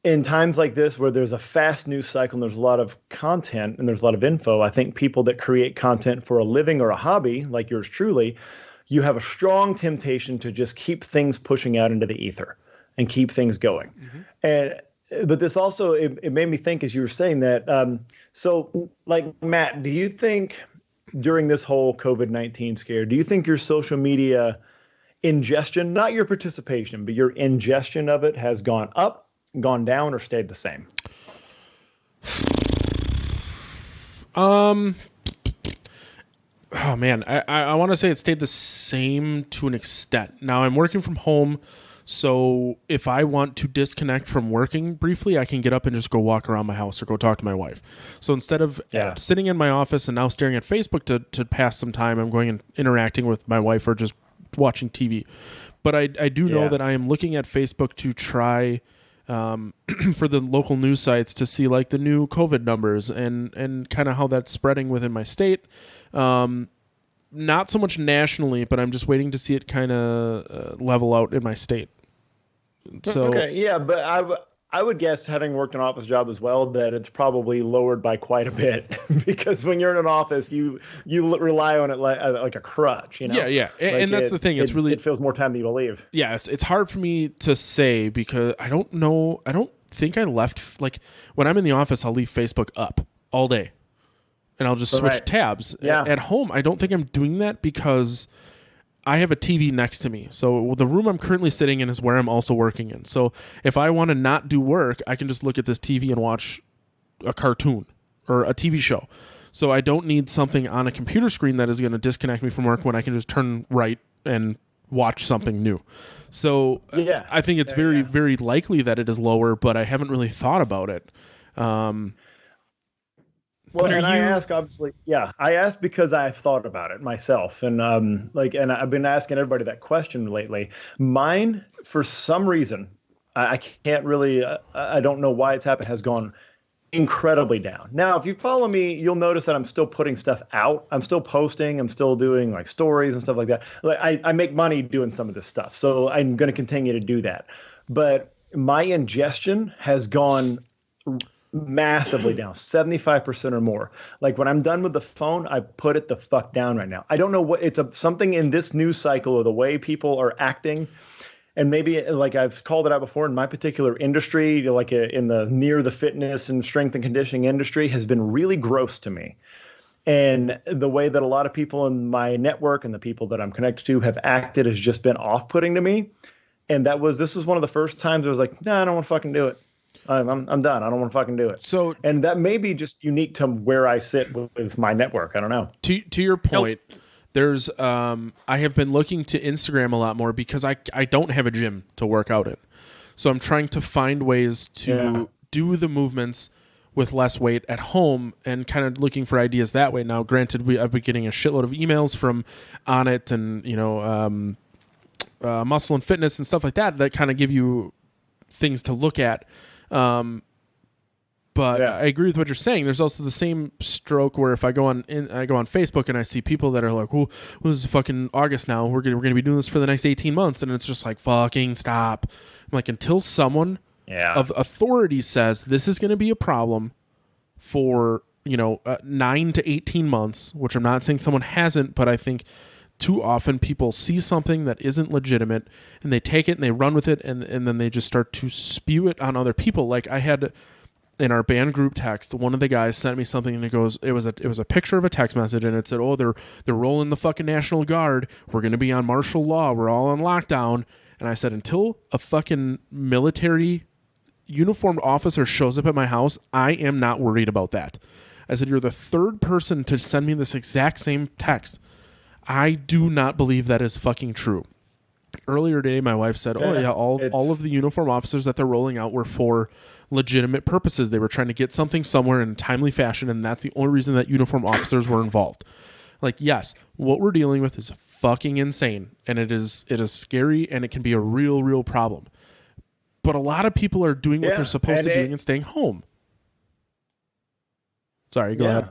in times like this where there's a fast news cycle and there's a lot of content and there's a lot of info, I think people that create content for a living or a hobby, like yours truly, you have a strong temptation to just keep things pushing out into the ether and keep things going. Mm-hmm. But this also, it made me think, as you were saying that, so like, Matt, do you think during this whole COVID-19 scare, do you think your social media ingestion, not your participation, but your ingestion of it has gone up, gone down, or stayed the same? Oh man, I want to say it stayed the same to an extent. Now I'm working from home, so if I want to disconnect from working briefly, I can get up and just go walk around my house or go talk to my wife. So instead of sitting in my office and now staring at Facebook to pass some time, I'm going and interacting with my wife or just watching TV. But I do know that I am looking at Facebook to try for the local news sites to see like the new COVID numbers and kind of how that's spreading within my state. Not so much nationally, but I'm just waiting to see it kind of level out in my state. So but I would guess, having worked an office job as well, that it's probably lowered by quite a bit because when you're in an office, you rely on it like a crutch, you know? Yeah. And that's the thing. It feels more time than you believe. Yes. It's hard for me to say because I don't know. I don't think I left, like, when I'm in the office, I'll leave Facebook up all day. And I'll just switch tabs. Yeah. At home, I don't think I'm doing that because I have a TV next to me. So the room I'm currently sitting in is where I'm also working in. So if I want to not do work, I can just look at this TV and watch a cartoon or a TV show. So I don't need something on a computer screen that is going to disconnect me from work when I can just turn right and watch something new. So I think it's very, very likely that it is lower, but I haven't really thought about it. Well, and I ask, obviously, I asked because I've thought about it myself. And and I've been asking everybody that question lately. Mine, for some reason, I can't really, I don't know why it's happened, has gone incredibly down. Now, if you follow me, you'll notice that I'm still putting stuff out. I'm still posting. I'm still doing like stories and stuff like that. Like I make money doing some of this stuff, so I'm going to continue to do that. But my ingestion has gone massively down, 75% or more. Like when I'm done with the phone, I put it the fuck down right now. I don't know what it's something in this news cycle or the way people are acting. And maybe, like I've called it out before, in my particular industry, like in the near the fitness and strength and conditioning industry, has been really gross to me. And the way that a lot of people in my network and the people that I'm connected to have acted has just been off-putting to me. And this was one of the first times I was like, no, I don't want to fucking do it. I'm done. I don't want to fucking do it. So, and that may be just unique to where I sit with my network. I don't know. To your point. Nope. There's I have been looking to Instagram a lot more because I don't have a gym to work out in. So I'm trying to find ways to do the movements with less weight at home and kind of looking for ideas that way. Now, granted, I've been getting a shitload of emails from On It and, Muscle and Fitness and stuff like that kind of give you things to look at. But I agree with what you're saying. There's also the same stroke where if I go on Facebook and I see people that are like, "Well, this is fucking August now. We're gonna be doing this for the next 18 months," and it's just like, "Fucking stop!" I'm like, until someone of authority says this is going to be a problem for 9 to 18 months, which I'm not saying someone hasn't, but I think too often people see something that isn't legitimate and they take it and they run with it and then they just start to spew it on other people. Like I had. In our band group text, one of the guys sent me something and it was a picture of a text message and it said, "Oh, they're rolling the fucking National Guard. We're going to be on martial law. We're all on lockdown." And I said, until a fucking military uniformed officer shows up at my house, I am not worried about that. I said, you're the third person to send me this exact same text. I do not believe that is fucking true. Earlier today, my wife said, all of the uniform officers that they're rolling out were for legitimate purposes. They were trying to get something somewhere in a timely fashion, and that's the only reason that uniform officers were involved. Like, yes, what we're dealing with is fucking insane, and it is scary, and it can be a real, real problem. But a lot of people are doing what they're supposed to doing and staying home. Sorry, go ahead.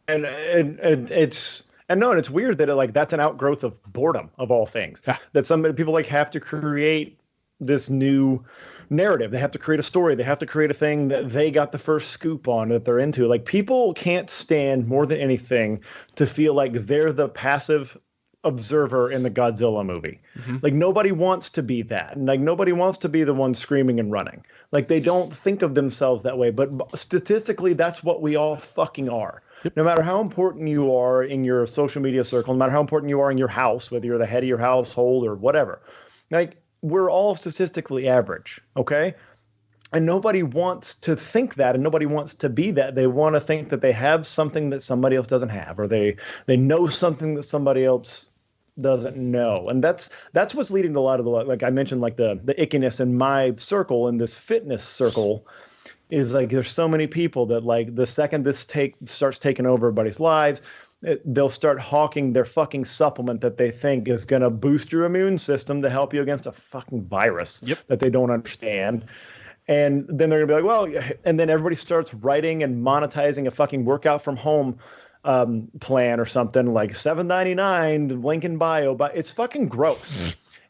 And it's... And no, and it's weird that that's an outgrowth of boredom of all things. Yeah. That some people have to create this new narrative. They have to create a story. They have to create a thing that they got the first scoop on that they're into. Like people can't stand more than anything to feel like they're the passive observer in the Godzilla movie. Mm-hmm. Like nobody wants to be that. And like nobody wants to be the one screaming and running. Like they don't think of themselves that way. But statistically, that's what we all fucking are. Yep. No matter how important you are in your social media circle, no matter how important you are in your house, whether you're the head of your household or whatever, like we're all statistically average, okay? And nobody wants to think that, and nobody wants to be that. They want to think that they have something that somebody else doesn't have, or they know something that somebody else doesn't know. And that's what's leading to a lot of the, like I mentioned, like the ickiness in my circle, in this fitness circle, is like there's so many people that like the second this starts taking over everybody's lives, they'll start hawking their fucking supplement that they think is going to boost your immune system to help you against a fucking virus that they don't understand. And then they're going to be like, well, and then everybody starts writing and monetizing a fucking workout from home plan or something like $7.99, link in bio. But it's fucking gross.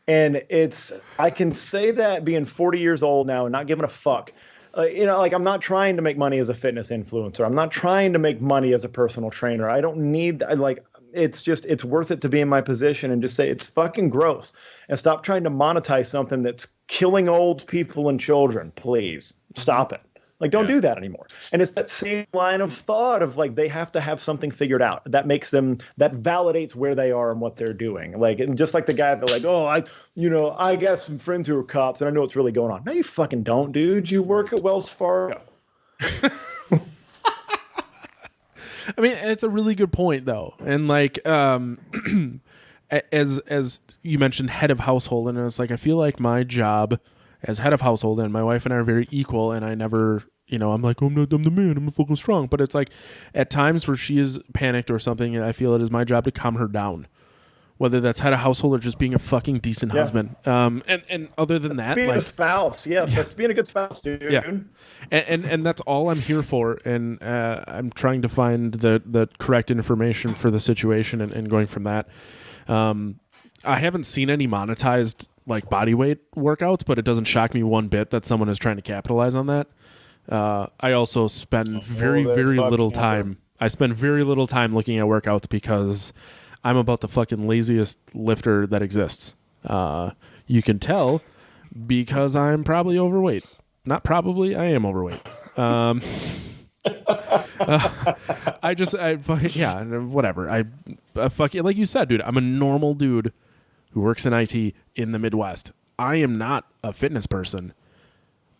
And I can say that being 40 years old now and not giving a fuck. Like I'm not trying to make money as a fitness influencer. I'm not trying to make money as a personal trainer. I don't need it's worth it to be in my position and just say it's fucking gross and stop trying to monetize something that's killing old people and children. Please stop it. Like, don't do that anymore. And it's that same line of thought of like, they have to have something figured out that makes them, that validates where they are and what they're doing. Like, and just like the guy that like, oh, I got some friends who are cops and I know what's really going on. No, you fucking don't, dude. You work at Wells Fargo. I mean, it's a really good point though. And like, as you mentioned, head of household, and it's like, I feel like my job as head of household and my wife and I are very equal, and I never, I'm like, I'm the man, I'm fucking strong. But it's like at times where she is panicked or something, I feel it is my job to calm her down, whether that's head of household or just being a fucking decent husband. And other than that, being like a spouse, that's being a good spouse, dude. Yeah. And that's all I'm here for. And I'm trying to find the correct information for the situation and going from that. I haven't seen any monetized like body weight workouts, but it doesn't shock me one bit that someone is trying to capitalize on that. I also spend very little time. I spend very little time looking at workouts because I'm about the fucking laziest lifter that exists. You can tell because I'm probably overweight. Not probably, I am overweight. Whatever. I fucking, like you said, dude, I'm a normal dude who works in IT in the Midwest. I am not a fitness person.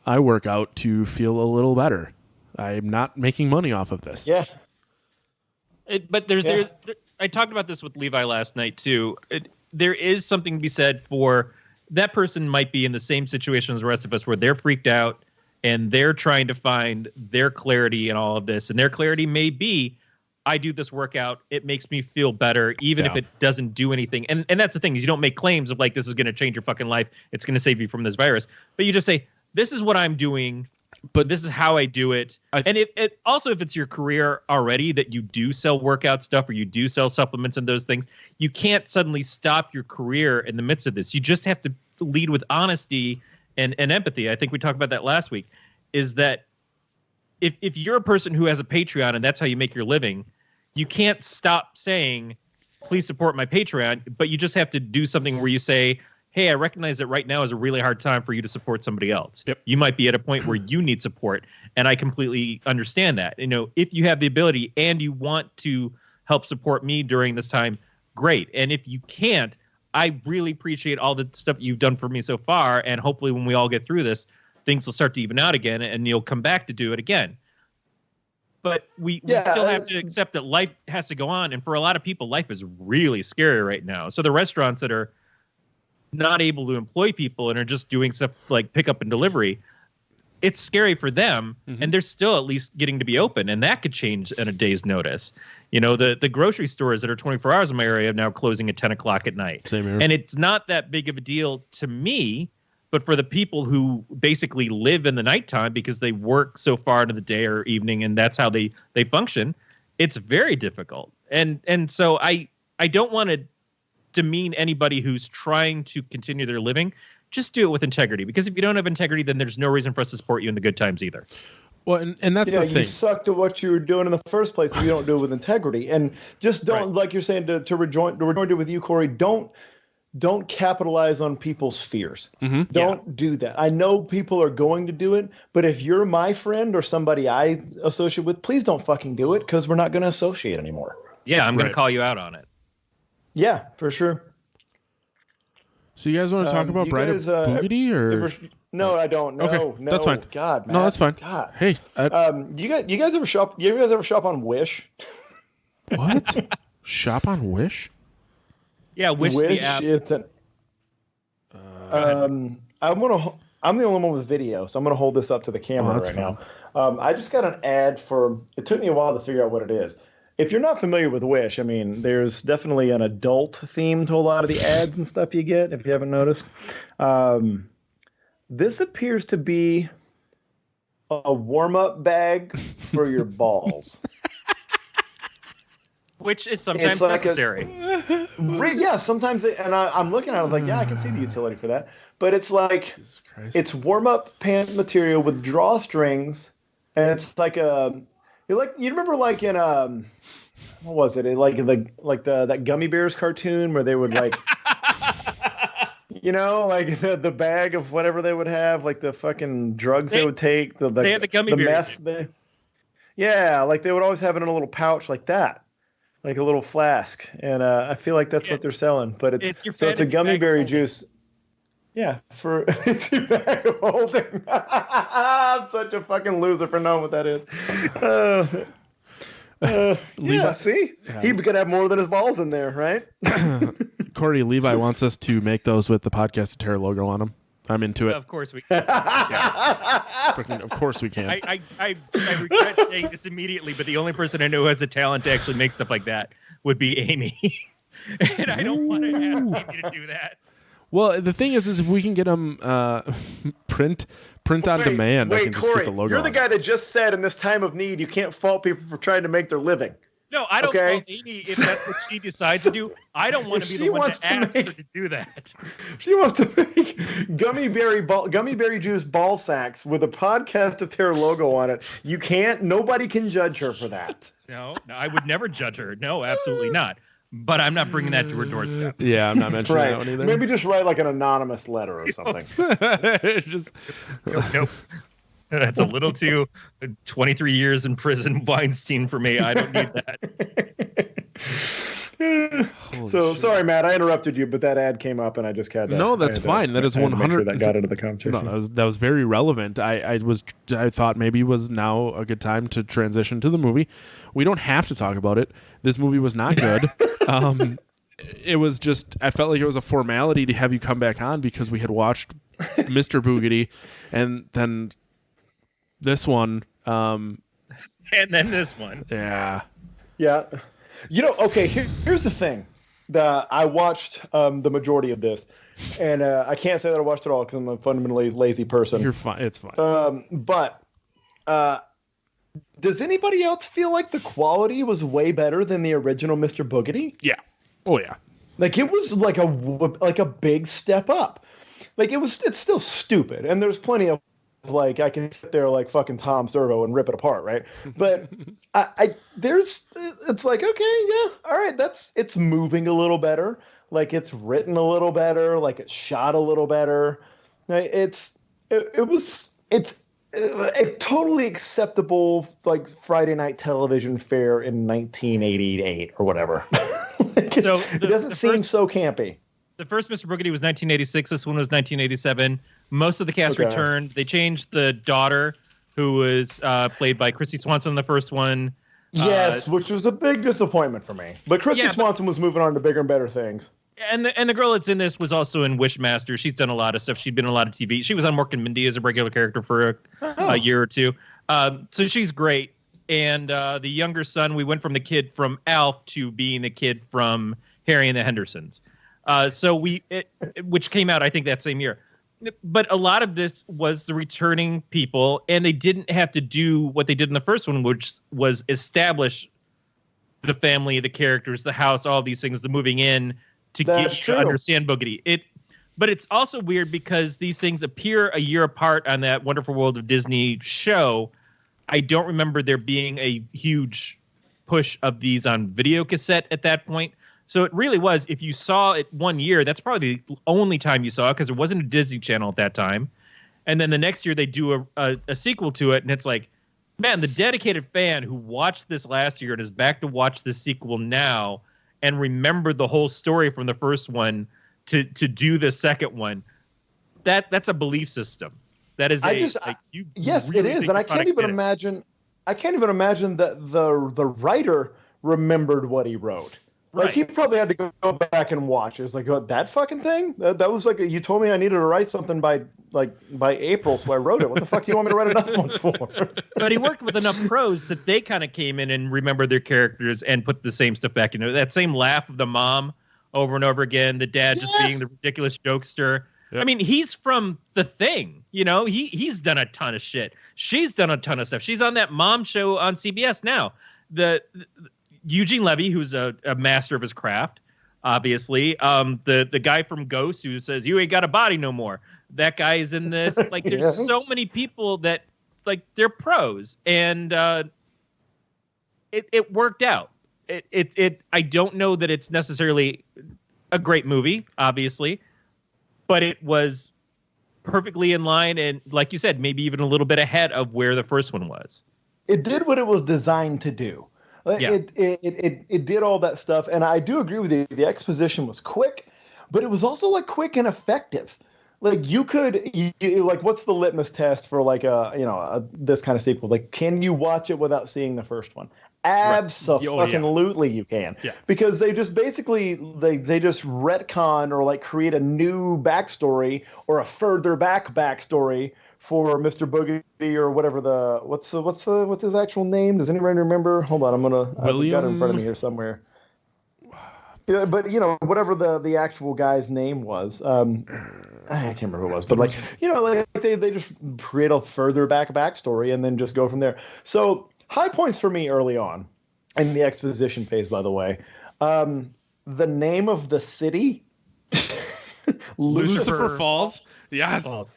I work out to feel a little better. I'm not making money off of this. Yeah. But I talked about this with Levi last night too. There is something to be said for that person might be in the same situation as the rest of us where they're freaked out and they're trying to find their clarity in all of this. And their clarity may be, I do this workout, it makes me feel better, even if it doesn't do anything. And that's the thing, is you don't make claims of like, this is going to change your fucking life, it's going to save you from this virus. But you just say, this is what I'm doing, but this is how I do it. And if it's your career already that you do sell workout stuff or you do sell supplements and those things, you can't suddenly stop your career in the midst of this. You just have to lead with honesty and empathy. I think we talked about that last week, is that if you're a person who has a Patreon and that's how you make your living, you can't stop saying, please support my Patreon, but you just have to do something where you say, hey, I recognize that right now is a really hard time for you to support somebody else. Yep. You might be at a point where you need support, and I completely understand that. If you have the ability and you want to help support me during this time, great. And if you can't, I really appreciate all the stuff you've done for me so far, and hopefully when we all get through this, things will start to even out again, and you'll come back to do it again. But we still have to accept that life has to go on, and for a lot of people, life is really scary right now. So the restaurants that are not able to employ people and are just doing stuff like pickup and delivery, it's scary for them, and they're still at least getting to be open, and that could change at a day's notice. The grocery stores that are 24 hours in my area are now closing at 10 o'clock at night. Same here. And it's not that big of a deal to me, but for the people who basically live in the nighttime because they work so far into the day or evening, and that's how they function, it's very difficult. And so I don't want to demean anybody who's trying to continue their living. Just do it with integrity, because if you don't have integrity, then there's no reason for us to support you in the good times either. Well, and that's the thing. You suck to what you were doing in the first place if you don't do it with integrity. And just don't, like you're saying, to rejoin it with you, Corey, don't capitalize on people's fears. Don't do that. I know people are going to do it, but if you're my friend or somebody I associate with, please don't fucking do it, because we're not going to associate anymore. Yeah, I'm going to call you out on it. Yeah, for sure. So you guys want to talk about Bride of Boogedy, or? No, I don't. No, okay, no, that's fine. God, Matt. No, that's fine. God. Hey, you guys ever shop? You guys ever shop on Wish? What? Shop on Wish? Yeah, Wish the app. It's an. I'm the only one with video, so I'm gonna hold this up to the camera right now. I just got an ad for. It took me a while to figure out what it is. If you're not familiar with Wish, I mean, there's definitely an adult theme to a lot of the ads and stuff you get, if you haven't noticed. This appears to be a warm-up bag for your balls. Which is sometimes necessary. Yeah, sometimes. I'm looking at it, I'm like, yeah, I can see the utility for that. But it's like, it's warm-up pant material with drawstrings, and it's like a... You remember like in what was it? Like that Gummy Bears cartoon where they would like, like the bag of whatever they would have, like the fucking drugs they would take. They had the Gummy Bears. Meth. Yeah, like they would always have it in a little pouch like that, like a little flask. And I feel like that's what they're selling. But it's a gummy berry juice. Yeah, it's your bag of holding. I'm such a fucking loser for knowing what that is. Yeah, see? Yeah. He could have more than his balls in there, right? Corey, Levi wants us to make those with the Podcast of Terror logo on them. I'm into it. Of course we can. Of course we can. I regret saying this immediately, but the only person I know who has the talent to actually make stuff like that would be Amy. And I don't want to ask Amy to do that. Well, the thing is if we can get them print on demand, I can just Corey, get the logo. You're the guy that just said in this time of need, you can't fault people for trying to make their living. No, I don't fault Amy if that's what she decides to do. I don't want to be the one to ask her to do that. She wants to make gummy berry juice ball sacks with a Podcast of Terror logo on it. You can't. Nobody can judge her for that. No, I would never judge her. No, absolutely not. But I'm not bringing that to her doorstep. Yeah, I'm not mentioning that one either. Maybe just write like an anonymous letter or something. Nope. That's a little too 23 years in prison Weinstein for me. I don't need that. So sorry, Matt, I interrupted you, but that ad came up and I just had to. No, that's fine. That is 100. Sure that got into the conversation. No, that was very relevant. I thought maybe was now a good time to transition to the movie. We don't have to talk about it. This movie was not good. It was just, I felt like it was a formality to have you come back on because we had watched Mr. Boogedy and then this one. And then this one. Yeah. Yeah. Okay, here's the thing. I watched the majority of this, and I can't say that I watched it all because I'm a fundamentally lazy person. You're fine. It's fine. But does anybody else feel like the quality was way better than the original Mr. Boogedy? Yeah. Oh yeah. Like it was like a big step up. Like it's still stupid, and there's plenty of like I can sit there like fucking Tom Servo and rip it apart, right? But it's like okay, yeah, all right, it's moving a little better, like it's written a little better, like it's shot a little better. It's a totally acceptable like Friday night television fare in 1988 or whatever. It doesn't seem so campy. The first Mr. Boogedy was 1986. This one was 1987. Most of the cast returned. They changed the daughter, who was played by Christy Swanson in the first one. Yes, which was a big disappointment for me. But Christy Swanson was moving on to bigger and better things. And the girl that's in this was also in Wishmaster. She's done a lot of stuff. She'd been in a lot of TV. She was on Mork and Mindy as a regular character for a year or two. So she's great. And the younger son, we went from the kid from Alf to being the kid from Harry and the Hendersons. Which came out, I think, that same year. But a lot of this was the returning people, and they didn't have to do what they did in the first one, which was establish the family, the characters, the house, all these things, the moving in to get you to understand Boogedy. But it's also weird because these things appear a year apart on that Wonderful World of Disney show. I don't remember there being a huge push of these on video cassette at that point. So it really was, if you saw it 1 year, that's probably the only time you saw it because it wasn't a Disney Channel at that time. And then the next year they do a sequel to it, and it's like, man, the dedicated fan who watched this last year and is back to watch the sequel now and remembered the whole story from the first one to do the second one, that's a belief system. That is yes, really it is, and I can't even imagine that the writer remembered what he wrote. Like he probably had to go back and watch. It was like that fucking thing. That was like you told me I needed to write something by April, so I wrote it. What the fuck do you want me to write another one for? But he worked with enough pros that they kind of came in and remembered their characters and put the same stuff back in there. That same laugh of the mom over and over again. The dad just being the ridiculous jokester. Yep. I mean, he's from The Thing. You know, he's done a ton of shit. She's done a ton of stuff. She's on that mom show on CBS now. The Eugene Levy, who's a master of his craft, obviously. The guy from Ghost who says, "You ain't got a body no more." That guy is in this. Like, there's so many people that, like, they're pros. And it worked out. I don't know that it's necessarily a great movie, obviously, but it was perfectly in line and, like you said, maybe even a little bit ahead of where the first one was. It did what it was designed to do. Yeah. It did all that stuff, and I do agree with you. The exposition was quick, but it was also like quick and effective. Like you like, what's the litmus test for like this kind of sequel? Like, can you watch it without seeing the first one? Absolutely, you can. Yeah. Because they just basically they just retcon or like create a new backstory or a further backstory for Mr. Boogedy or whatever what's his actual name? Does anybody remember? Hold on, I've got it in front of me here somewhere. Yeah, but whatever the actual guy's name was. I can't remember who it was, but like they just create a further backstory and then just go from there. So high points for me early on in the exposition phase, by the way. The name of the city, Lucifer Falls. Yes. Falls.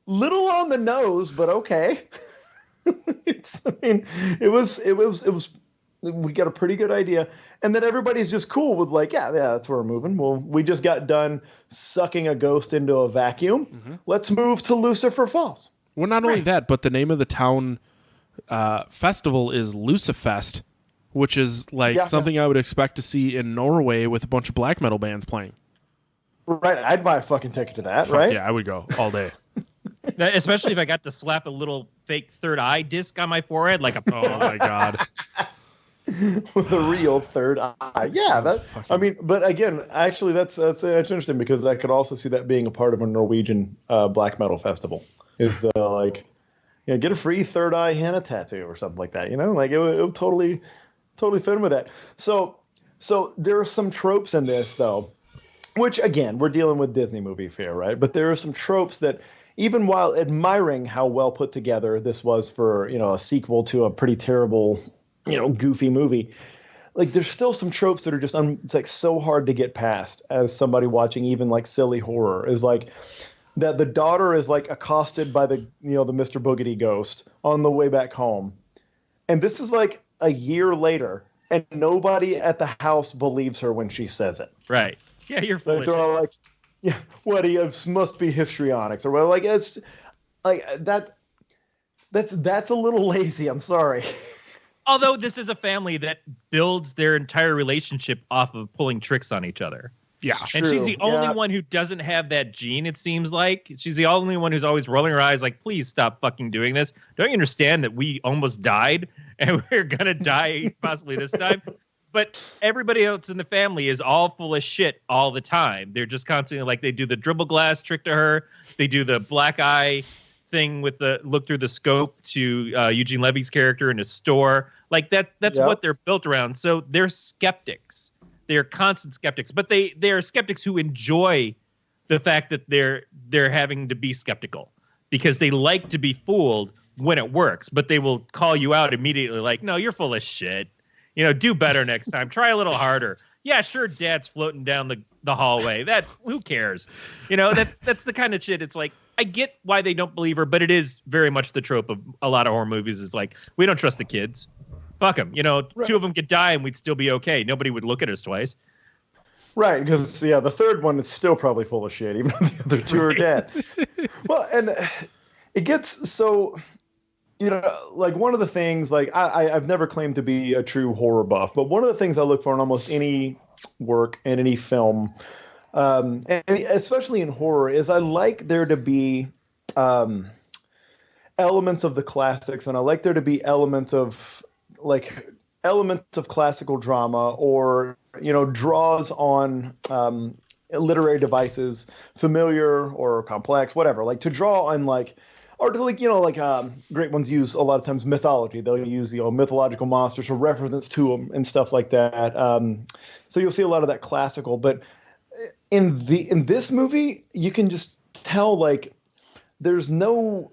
Little on the nose, but okay. It was. We got a pretty good idea, and then everybody's just cool with like, yeah, that's where we're moving. Well, we just got done sucking a ghost into a vacuum. Mm-hmm. Let's move to Lucifer Falls. Well, not only that, but the name of the town festival is Lucifest, which is like something I would expect to see in Norway with a bunch of black metal bands playing. Right, I'd buy a fucking ticket to that. Right? Yeah, I would go all day. Especially if I got to slap a little fake third eye disc on my forehead, like oh my god. With a real third eye. Yeah, but again, actually, that's interesting because I could also see that being a part of a Norwegian black metal festival. Is the get a free third eye henna tattoo or something like that. Like it would totally fit in with that. So there are some tropes in this though, which again we're dealing with Disney movie fare, right? But there are some tropes that, even while admiring how well put together this was for a sequel to a pretty terrible, goofy movie, like there's still some tropes that are just it's like so hard to get past as somebody watching even like silly horror. Is like that the daughter is like accosted by the the Mr. Boogedy ghost on the way back home, and this is like a year later, and nobody at the house believes her when she says it. Right? Yeah, you're full of they're all shit. like, yeah, what he must be histrionics or whatever. Like it's like that's a little lazy. I'm sorry. Although this is a family that builds their entire relationship off of pulling tricks on each other. Yeah. And she's the only one who doesn't have that gene, it seems like. She's the only one who's always rolling her eyes like, please stop fucking doing this. Don't you understand that we almost died and we're going to die possibly this time? But everybody else in the family is all full of shit all the time. They're just constantly like, they do the dribble glass trick to her. They do the black eye thing with the look through the scope to Eugene Levy's character in a store. Like that's what they're built around. So they're skeptics. They're constant skeptics, but they're skeptics who enjoy the fact that they're having to be skeptical because they like to be fooled when it works, but they will call you out immediately like, no, you're full of shit. Do better next time. Try a little harder. Yeah, sure, Dad's floating down the hallway. Who cares? That's the kind of shit. It's like, I get why they don't believe her, but it is very much the trope of a lot of horror movies. Is like, we don't trust the kids. Fuck them. Right. Two of them could die and we'd still be okay. Nobody would look at us twice. Right, because the third one is still probably full of shit, even though the other two are dead. Well, and it gets so, like one of the things, like I've never claimed to be a true horror buff, but one of the things I look for in almost any work and any film, and especially in horror, is I like there to be elements of the classics, and I like there to be elements of classical drama or draws on literary devices, familiar or complex, whatever, like to draw on great ones use a lot of times mythology. They'll use mythological monsters or reference to them and stuff like that. So you'll see a lot of that classical, but in this movie you can just tell like there's no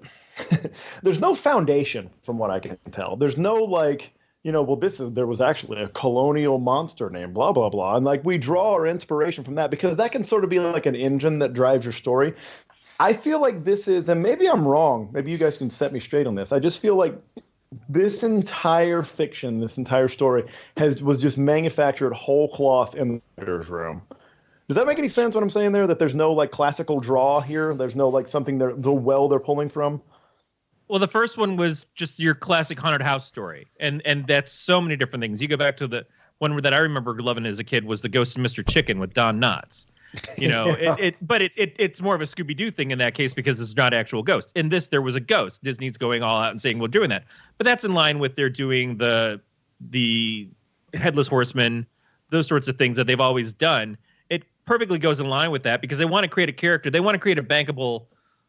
foundation from what I can tell. There's no like, there was actually a colonial monster named blah, blah, blah. And like we draw our inspiration from that because that can sort of be like an engine that drives your story. I feel like this is, and maybe I'm wrong, maybe you guys can set me straight on this. I just feel like this entire fiction, this entire story was just manufactured whole cloth in the writer's room. Does that make any sense what I'm saying there? That there's no like classical draw here? There's no like something they're pulling from? Well, the first one was just your classic haunted house story. And that's so many different things. You go back to the one that I remember loving as a kid was The Ghost of Mr. Chicken with Don Knotts. You know, yeah. It's more of a Scooby-Doo thing in that case because it's not actual ghost. In this, there was a ghost. Disney's going all out and saying, we're doing that. But that's in line with they're doing the Headless Horseman, those sorts of things that they've always done. It perfectly goes in line with that because they want to create a character. They want to create a bankable,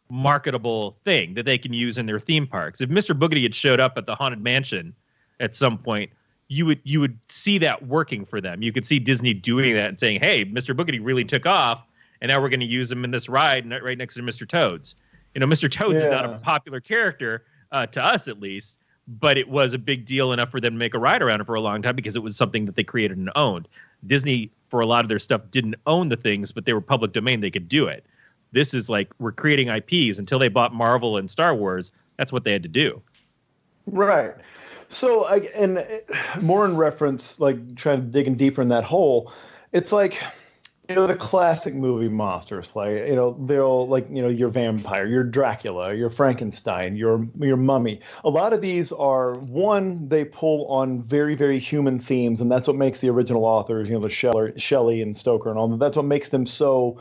marketable thing that they can use in their theme parks. If Mr. Boogedy had showed up at the Haunted Mansion at some point, you would see that working for them. You could see Disney doing that and saying, hey, Mr. Boogedy really took off, and now we're going to use him in this ride right next to Mr. Toad's. You know, Mr. Toad's is not a popular character, to us at least, but it was a big deal enough for them to make a ride around it for a long time because it was something that they created and owned. Disney, for a lot of their stuff, didn't own the things, but they were public domain. They could do it. This is like we're creating IPs. Until they bought Marvel and Star Wars, that's what they had to do. Right. So, more in reference, like trying to dig in deeper in that hole, it's like, you know, the classic movie monsters, like, you know, they'll like, you know, your vampire, your Dracula, your Frankenstein, your mummy. A lot of these are, one, they pull on very, very human themes, and that's what makes the original authors, you know, the Shelley and Stoker and all that. That's what makes them so,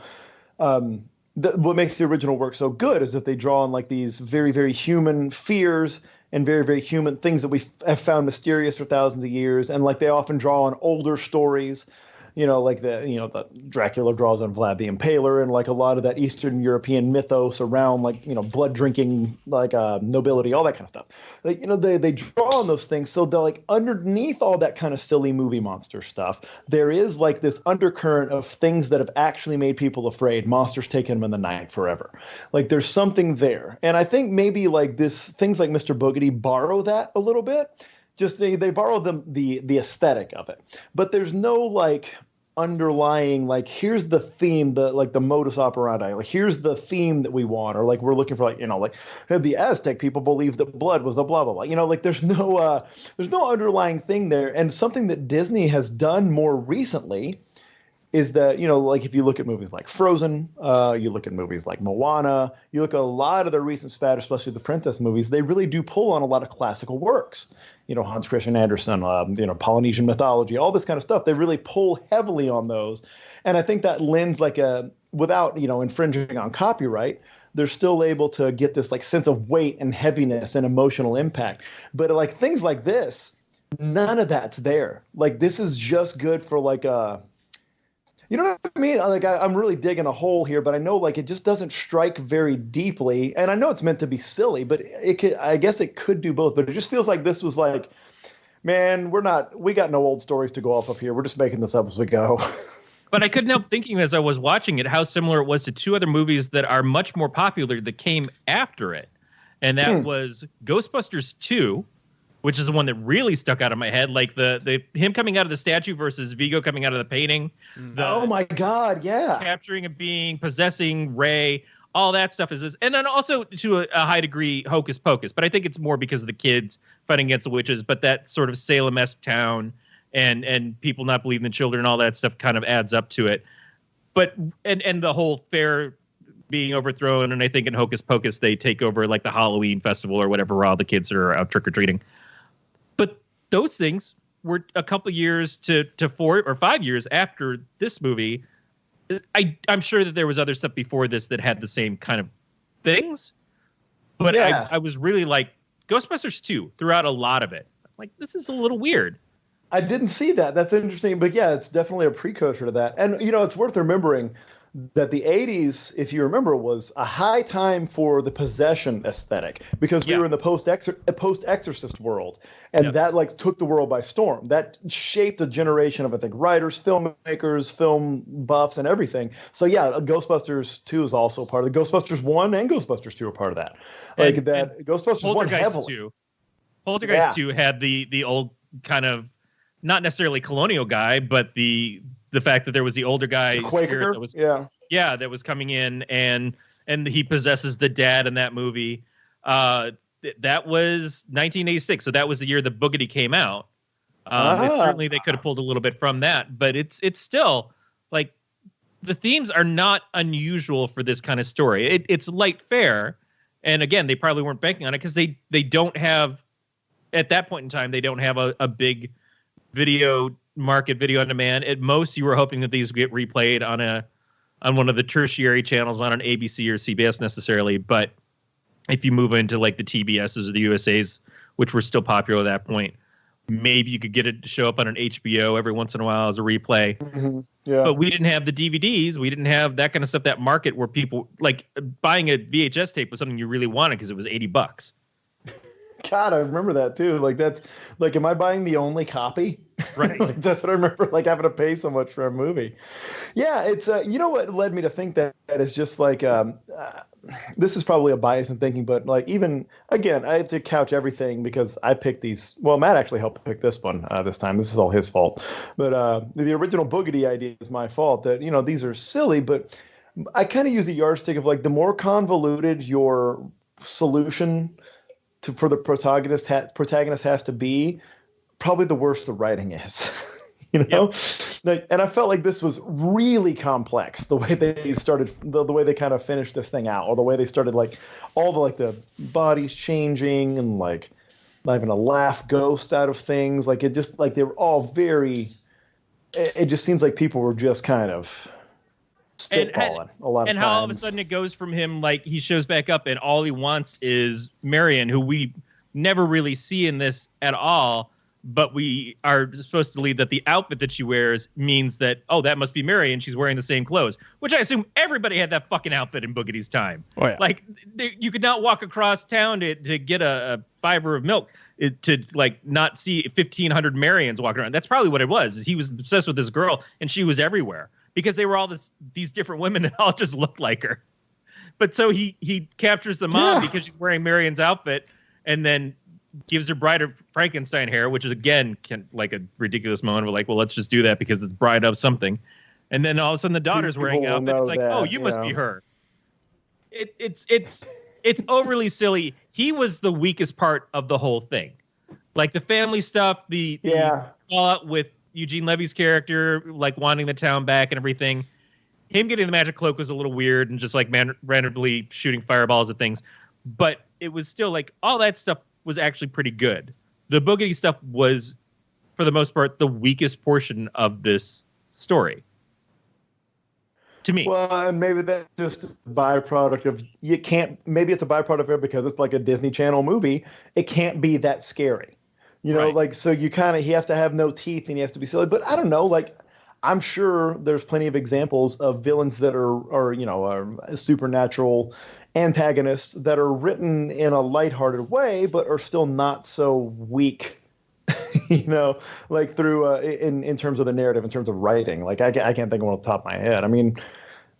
what makes the original work so good is that they draw on like these very, very human fears and very, very human things that we have found mysterious for thousands of years. And like they often draw on older stories, you know, like the Dracula draws on Vlad the Impaler and like a lot of that Eastern European mythos around like, you know, blood drinking, like nobility, all that kind of stuff. Like, you know, they draw on those things. So they're like underneath all that kind of silly movie monster stuff, there is like this undercurrent of things that have actually made people afraid. Monsters taking them in the night forever. Like there's something there. And I think maybe like things like Mr. Boogedy borrow that a little bit. Just they borrow the aesthetic of it, but there's no like underlying like here's the theme, the modus operandi, like here's the theme that we want, or like we're looking for like, you know, like the Aztec people believe that blood was the blah blah blah, you know, like there's no underlying thing there. And something that Disney has done more recently is that, you know, like if you look at movies like Frozen, you look at movies like Moana, you look at a lot of the recent spatter, especially the princess movies, they really do pull on a lot of classical works. You know, Hans Christian Andersen, you know, Polynesian mythology, all this kind of stuff. They really pull heavily on those. And I think that lends like without, you know, infringing on copyright, they're still able to get this like sense of weight and heaviness and emotional impact. But like things like this, none of that's there. Like this is just good for like you know what I mean? Like I'm really digging a hole here, but I know like it just doesn't strike very deeply. And I know it's meant to be silly, but I guess it could do both. But it just feels like this was like, man, we got no old stories to go off of here. We're just making this up as we go. But I couldn't help thinking as I was watching it how similar it was to two other movies that are much more popular that came after it. And that was Ghostbusters 2, which is the one that really stuck out of my head, like the him coming out of the statue versus Vigo coming out of the painting. Oh my God, yeah. Capturing a being, possessing Ray, all that stuff is, and then also to a high degree Hocus Pocus. But I think it's more because of the kids fighting against the witches. But that sort of Salem-esque town and people not believing in children, all that stuff kind of adds up to it. But and the whole fair being overthrown, and I think in Hocus Pocus they take over like the Halloween festival or whatever, where all the kids are out trick or treating. But those things were a couple years to 4 or 5 years after this movie. I'm sure that there was other stuff before this that had the same kind of things. But yeah. I was really like, Ghostbusters 2 throughout a lot of it. Like, this is a little weird. I didn't see that. That's interesting. But yeah, it's definitely a precursor to that. And, you know, it's worth remembering that the 80s, if you remember, was a high time for the possession aesthetic because we were in the post-Exorcist world, and that like took the world by storm. That shaped a generation of, I think, writers, filmmakers, film buffs, and everything. So yeah, Ghostbusters 2 is also part of the Ghostbusters 1 and Ghostbusters 2 are part of that. Like and Ghostbusters 1 heavily. Poltergeist 2 had the old kind of, not necessarily colonial guy, but the fact that there was the older guy, the Quaker, that was coming in and he possesses the dad in that movie. that was 1986. So that was the year the Boogedy came out. Certainly they could have pulled a little bit from that, but it's still like the themes are not unusual for this kind of story. It's light fare. And again, they probably weren't banking on it because they don't have, at that point in time, they don't have a big video market, video on demand. At most, you were hoping that these would get replayed on one of the tertiary channels, not on ABC or CBS necessarily. But if you move into like the TBSs or the USAs, which were still popular at that point, maybe you could get it to show up on an HBO every once in a while as a replay. Mm-hmm. Yeah. But we didn't have the DVDs. We didn't have that kind of stuff, that market where people like buying a VHS tape was something you really wanted because it was $80. God, I remember that too. Like that's like, am I buying the only copy? Right. Like, that's what I remember, like having to pay so much for a movie. Yeah, it's you know what led me to think that is just like this is probably a bias in thinking, but like even again, I have to couch everything because I picked these. Well, Matt actually helped pick this one this time. This is all his fault. But the original Boogedy idea is my fault. That these are silly, but I kind of use the yardstick of like the more convoluted your solution for the protagonist has to be, probably the worse the writing is. Yep. Like, and I felt like this was really complex, the way they started, the way they kind of finished this thing out, or the way they started, like all the like the bodies changing and like not even a laugh ghost out of things. Like it just like they were all very. It just seems like people were just kind of spitballing a lot of times. And how all of a sudden it goes from him, like he shows back up and all he wants is Marion, who we never really see in this at all. But we are supposed to believe that the outfit that she wears means that, oh, that must be Mary, and she's wearing the same clothes, which I assume everybody had that fucking outfit in Boogedy's time. Oh, yeah. Like, you could not walk across town to get a fiver of milk to, like, not see 1,500 Marians walking around. That's probably what it was. He was obsessed with this girl, and she was everywhere because they were all these different women that all just looked like her. But so he captures the mom because she's wearing Marion's outfit, and then gives her Bride of Frankenstein hair, which is again like a ridiculous moment of like, well, let's just do that because it's Bride of something. And then all of a sudden the daughter's wearing out, and it's like, oh, you must be her. It's overly silly. He was the weakest part of the whole thing. Like the family stuff, the fallout with Eugene Levy's character, like wanting the town back and everything. Him getting the magic cloak was a little weird and just like randomly shooting fireballs at things. But it was still like all that stuff was actually pretty good. The Boogedy stuff was, for the most part, the weakest portion of this story. To me. Well, and maybe that's just a byproduct of, maybe it's a byproduct of it because it's like a Disney Channel movie. It can't be that scary. Right. Like, so he has to have no teeth and he has to be silly. But I don't know, like, I'm sure there's plenty of examples of villains that are supernatural antagonists that are written in a lighthearted way, but are still not so weak, like through in terms of the narrative, in terms of writing. Like I can't think of one off the top of my head. I mean,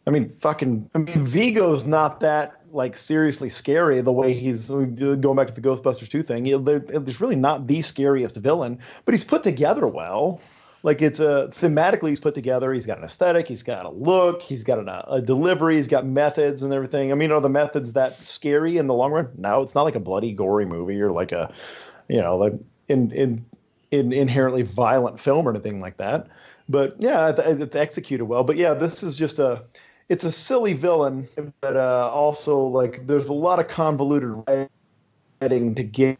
Vigo's not that like seriously scary the way he's going back to the Ghostbusters 2 thing. There's really not the scariest villain, but he's put together well. Like it's thematically he's put together. He's got an aesthetic. He's got a look. He's got a delivery. He's got methods and everything. I mean, are the methods that scary in the long run? No, it's not like a bloody, gory movie or like a, like in inherently violent film or anything like that. But yeah, it's executed well. But yeah, this is just it's a silly villain, but also like there's a lot of convoluted writing to get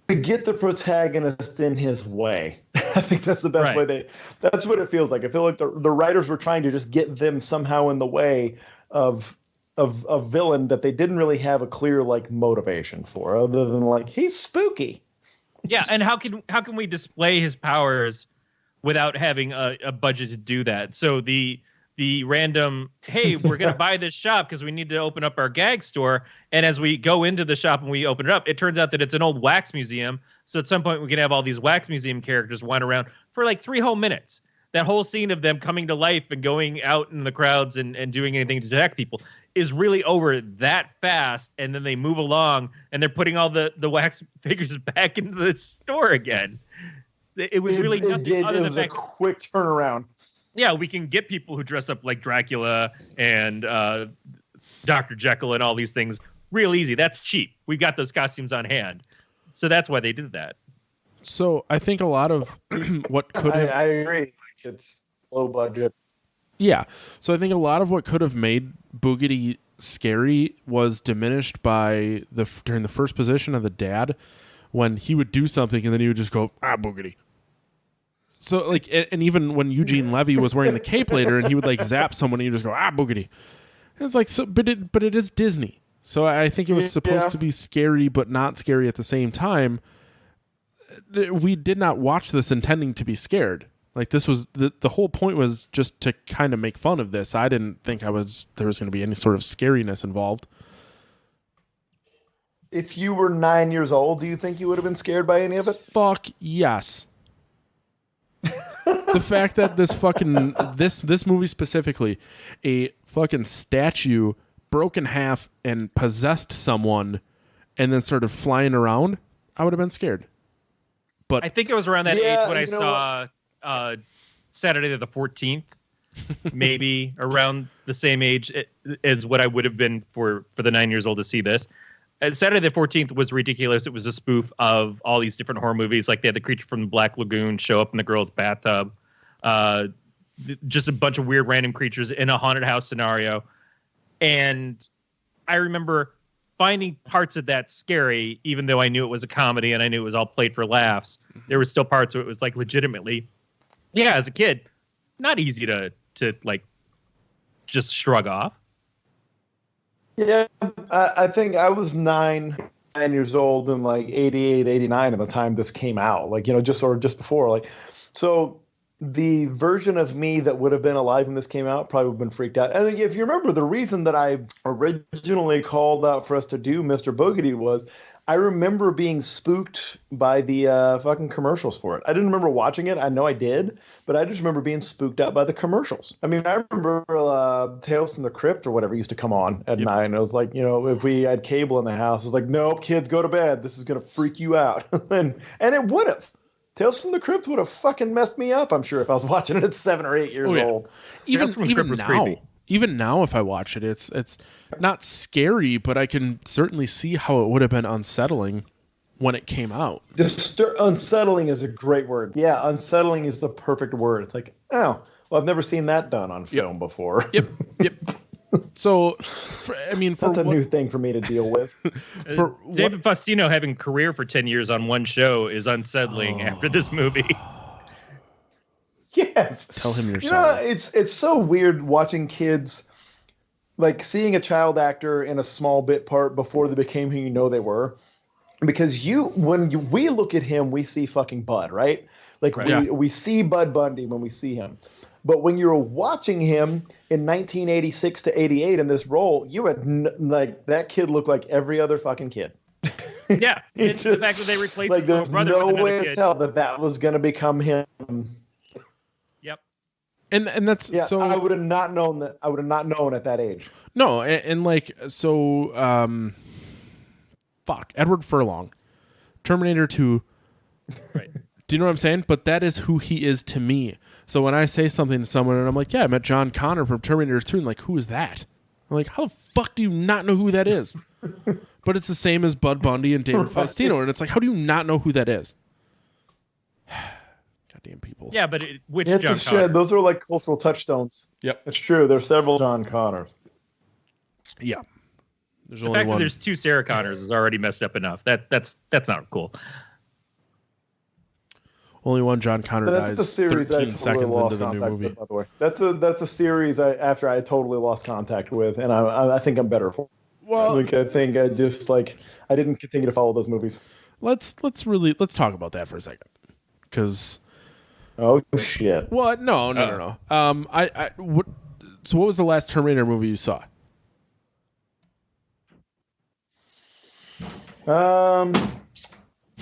the protagonist in his way. I think that's the best way that's what it feels like. I feel like the writers were trying to just get them somehow in the way of a villain that they didn't really have a clear like motivation for, other than like he's spooky. Yeah, and how can we display his powers without having a budget to do that? So the random, hey, we're going to buy this shop because we need to open up our gag store. And as we go into the shop and we open it up, it turns out that it's an old wax museum. So at some point we can have all these wax museum characters wander around for like 3 whole minutes. That whole scene of them coming to life and going out in the crowds and doing anything to attack people is really over that fast. And then they move along and they're putting all the wax figures back into the store again. It was really nothing other than it was a quick turnaround. Yeah, we can get people who dress up like Dracula and Dr. Jekyll and all these things real easy. That's cheap. We've got those costumes on hand. So that's why they did that. So I think a lot of what could have... I agree. Like, it's low budget. Yeah. So I think a lot of what could have made Boogedy scary was diminished by during the first position of the dad, when he would do something and then he would just go, Boogedy. So like, and even when Eugene Levy was wearing the cape later and he would like zap someone and you just go, Boogedy. And it's like, so, but it is Disney. So I think it was supposed to be scary, but not scary at the same time. We did not watch this intending to be scared. Like, this was the whole point was just to kind of make fun of this. I didn't think there was going to be any sort of scariness involved. If you were 9 years old, do you think you would have been scared by any of it? Fuck yes. The fact that this fucking this movie specifically, a fucking statue broke in half and possessed someone and then started flying around, I would have been scared. But I think it was around that age when I saw Saturday the 14th, maybe around the same age as what I would have been for the 9 years old to see this. And Saturday the 14th was ridiculous. It was a spoof of all these different horror movies. Like, they had the creature from the Black Lagoon show up in the girl's bathtub. Just a bunch of weird random creatures in a haunted house scenario. And I remember finding parts of that scary, even though I knew it was a comedy and I knew it was all played for laughs. Mm-hmm. There were still parts where it was like legitimately, as a kid, not easy to like just shrug off. Yeah, I think I was nine years old in like 88, 89 at the time this came out. Like, just before. Like, so the version of me that would have been alive when this came out probably would have been freaked out. And if you remember, the reason that I originally called out for us to do Mr. Boogedy was I remember being spooked by the fucking commercials for it. I didn't remember watching it. I know I did, but I just remember being spooked out by the commercials. I mean, I remember Tales from the Crypt or whatever used to come on at 9. It was like, if we had cable in the house, it was like, nope, kids, go to bed. This is going to freak you out. and it would have. Tales from the Crypt would have fucking messed me up, I'm sure, if I was watching it at 7 or 8 years old. Even now, if I watch it, it's not scary, but I can certainly see how it would have been unsettling when it came out. Unsettling is a great word. Yeah, unsettling is the perfect word. It's like, well, I've never seen that done on film before. Yep. So, that's a new thing for me to deal with. David Faustino having career for 10 years on one show is unsettling after this movie. Yes. Tell him you're sorry. It's so weird watching kids, like seeing a child actor in a small bit part before they became who they were. Because we look at him, we see fucking Bud, right? Like we see Bud Bundy when we see him. But when you're watching him in 1986 to 88 in this role, you had that kid looked like every other fucking kid. Yeah, it's the fact that they replaced his there's brother no with another way kid. to tell that was going to become him. Yep. And that's so I would have not known that. I would have not known at that age. No, Edward Furlong, Terminator 2. Right. Do you know what I'm saying? But that is who he is to me. So when I say something to someone and I'm like, I met John Connor from Terminator 2, and like, who is that? I'm like, how the fuck do you not know who that is? But it's the same as Bud Bundy and David Faustino, and it's like, how do you not know who that is? Goddamn people. Yeah, but which it's John a Connor? shit. Those are like cultural touchstones. Yep. It's true. There's several John Connors. Yeah. There's The only fact one. that there's 2 Sarah Connors is already messed up enough. That's not cool. Only one John Connor dies That's a series 13 I totally seconds lost into the new contact movie. with, by the way. That's a series after I totally lost contact with, and I think I'm better for. Well, I think I just I didn't continue to follow those movies. let's talk about that for a second, because. Oh shit! What? No. So what was the last Terminator movie you saw?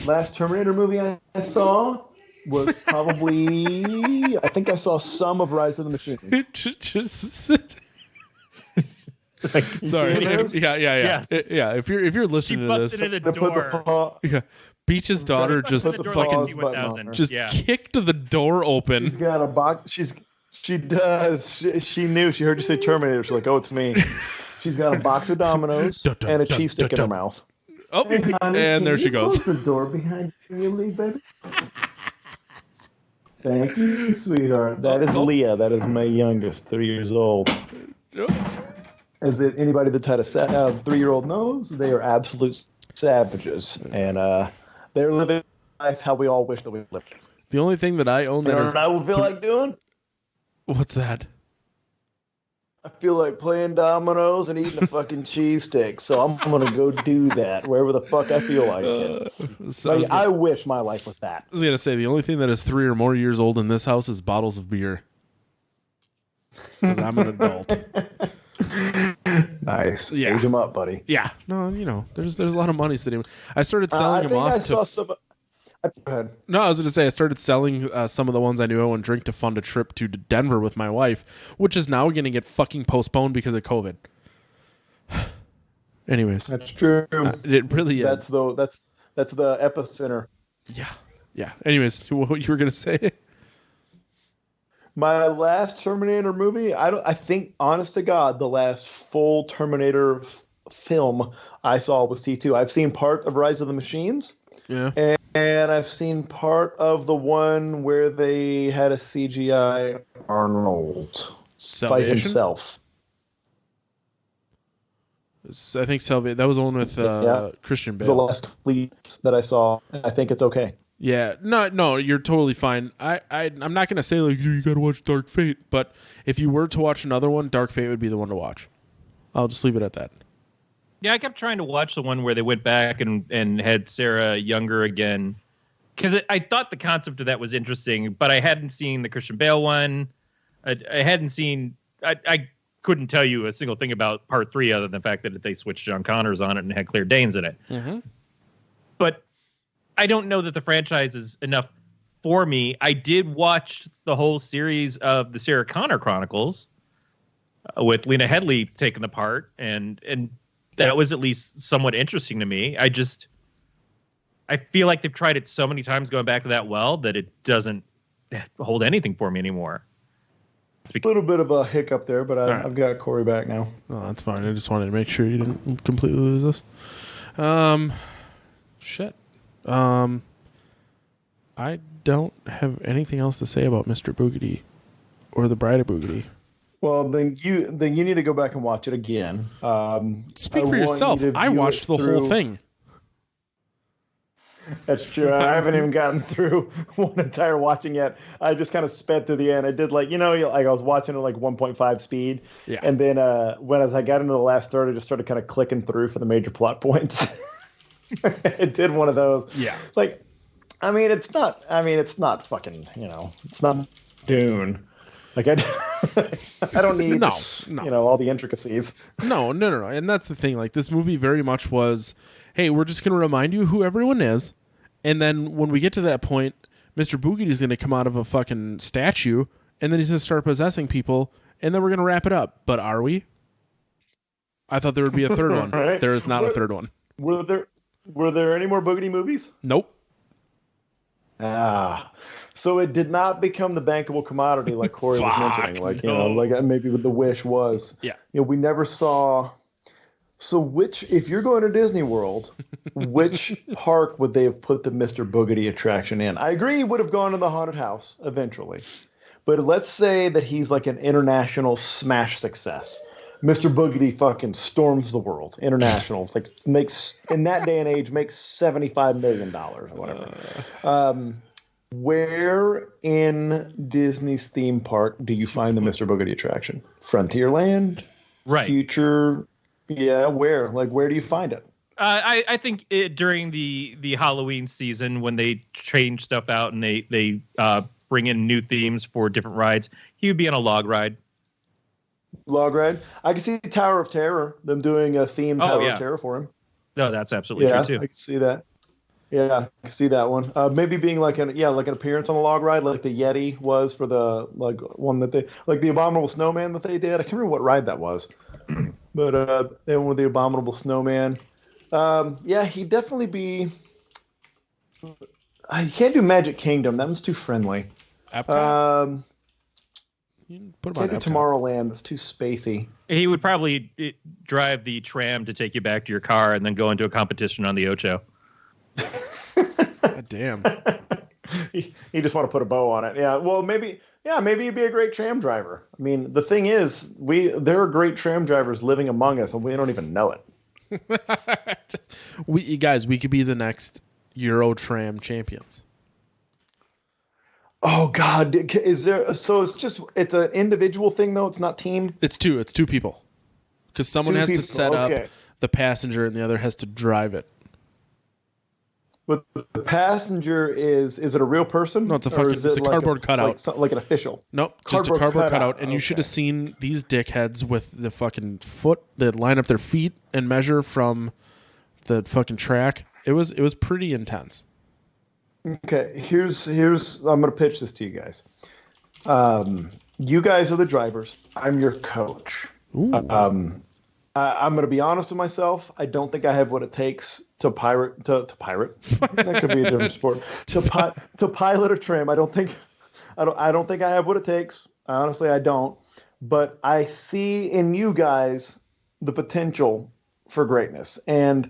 Last Terminator movie I saw was probably I think I saw some of Rise of the Machines. Sorry. Yeah. If you're She listening to busted this, in the door. Beech's daughter just put the fucking pause button on her. just kicked the door open. She's got a box. She does. She knew. She heard you say Terminator. She's like, oh, it's me. She's got a box of dominoes and a cheese stick in her mouth. Oh, Hey, honey, and there can she you goes. Close the door behind you and me, baby. Thank you, sweetheart. That is Leah. That is my youngest, 3 years old. As it anybody that's had a 3-year-old knows, they are absolute savages, and they're living life how we all wish that we lived. The only thing that I own You that know is what I would feel like doing? what's that? I feel like playing dominoes and eating a fucking cheese stick, so I'm gonna go do that wherever the fuck I feel like it. So I wish my life was that. I was gonna say the only thing that is 3 or more years old in this house is bottles of beer. 'Cause I'm an adult. Nice. Yeah. Age them up, buddy. Yeah. No, there's a lot of money sitting. I started selling them off. Saw some. Go ahead. No, I was going to say I started selling some of the ones I knew I wouldn't drink to fund a trip to Denver with my wife, which is now going to get fucking postponed because of COVID. Anyways, That's true. it really is. That's the epicenter. Yeah. Anyways, what you were going to say? My last Terminator movie, I think, honest to God, the last full Terminator film I saw was T2. I've seen part of Rise of the Machines. Yeah. And I've seen part of the one where they had a CGI Arnold fight himself. I think that was the one with Christian Bale. The last complete that I saw. I think it's okay. Yeah, no, you're totally fine. I'm not gonna say like you gotta watch Dark Fate, but if you were to watch another one, Dark Fate would be the one to watch. I'll just leave it at that. Yeah, I kept trying to watch the one where they went back and had Sarah younger again, because I thought the concept of that was interesting, but I hadn't seen the Christian Bale one. I hadn't seen. I couldn't tell you a single thing about part 3 other than the fact that they switched John Connors on it and had Claire Danes in it. Mm-hmm. But I don't know that the franchise is enough for me. I did watch the whole series of the Sarah Connor Chronicles with Lena Headey taking the part, and that was at least somewhat interesting to me. I feel like they've tried it so many times going back to that well that it doesn't hold anything for me anymore. A little bit of a hiccup there, but right. I've got Corey back now. Oh, that's fine. I just wanted to make sure you didn't completely lose us. Shit. I don't have anything else to say about Mr. Boogedy or the Bride of Boogedy. Well, then you need to go back and watch it again. Speak for yourself. I watched the whole thing. That's true. I haven't even gotten through one entire watching yet. I just kind of sped to the end. I did like I was watching at like 1.5 speed. Yeah. And then as I got into the last third, I just started kind of clicking through for the major plot points. It did one of those. Yeah. Like, it's not fucking, it's not Dune. Like I don't need no. all the intricacies. No. And that's the thing. Like this movie very much was, hey, we're just going to remind you who everyone is. And then when we get to that point, Mr. Boogedy is going to come out of a fucking statue and then he's going to start possessing people and then we're going to wrap it up. But are we? I thought there would be a third one. Right. There is not a third one. Were there any more Boogedy movies? Nope. So it did not become the bankable commodity like Corey was mentioning, like like maybe what The Wish was. Yeah. We never saw. So if you're going to Disney World, which park would they have put the Mr. Boogedy attraction in? I agree, he would have gone to the haunted house eventually, but let's say that he's like an international smash success. Mr. Boogedy fucking storms the world. International, like makes in that day and age makes $75 million or whatever. Where in Disney's theme park do you find the Mr. Boogedy attraction? Frontierland, right? Future, yeah. Where do you find it? I think during the Halloween season when they change stuff out and they bring in new themes for different rides, he would be on a log ride. Log ride. I can see Tower of Terror. Them doing a themed Tower of Terror for him. No, that's absolutely true too. I can see that. Yeah, I can see that one. Maybe being like an appearance on the log ride, like the Yeti was for the one that the Abominable Snowman that they did. I can't remember what ride that was, but they went with the Abominable Snowman. He'd definitely be. You can't do Magic Kingdom. That one's too friendly. Epcot? You can put them on Can't do Epcot. Tomorrowland. That's too spacey. He would probably drive the tram to take you back to your car and then go into a competition on the Ocho. God damn. You just want to put a bow on it. Yeah. Well, maybe you'd be a great tram driver. I mean, the thing is, there are great tram drivers living among us, and we don't even know it. We could be the next Euro Tram champions. Oh God, is there? So it's an individual thing though. It's not team. It's two people, because someone Two has to people, set up okay. the passenger and the other has to drive it. But the passenger is it a real person? No, it's a Or fucking is it it's a cardboard cutout. like an official. Nope, just a cardboard cutout. And you should Okay. have seen these dickheads with the fucking foot that line up their feet and measure from the fucking track. It was pretty intense. Okay, here's I'm gonna pitch this to you guys. You guys are the drivers. I'm your coach. Ooh. I'm going to be honest with myself. I don't think I have what it takes to pirate. That could be a different sport. To pilot a tram. I don't think I have what it takes. Honestly, I don't. But I see in you guys the potential for greatness, and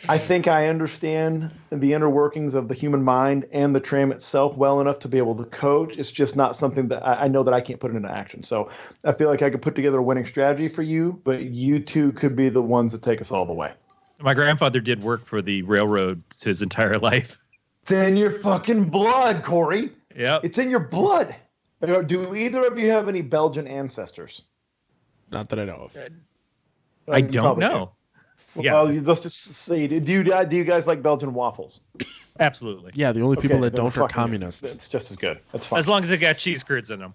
I think I understand the inner workings of the human mind and the tram itself well enough to be able to coach. It's just not something that I know that I can't put it into action. So I feel like I could put together a winning strategy for you, but you two could be the ones that take us all the way. My grandfather did work for the railroad his entire life. It's in your fucking blood, Corey. Yep. It's in your blood. Do either of you have any Belgian ancestors? Not that I know of. I You don't probably know. do. Yeah. Well, let's just say, do you guys like Belgian waffles? Absolutely. Yeah, the only people Okay, that then don't are fucking- communists. It's just as good. That's fine. As long as it got cheese curds in them.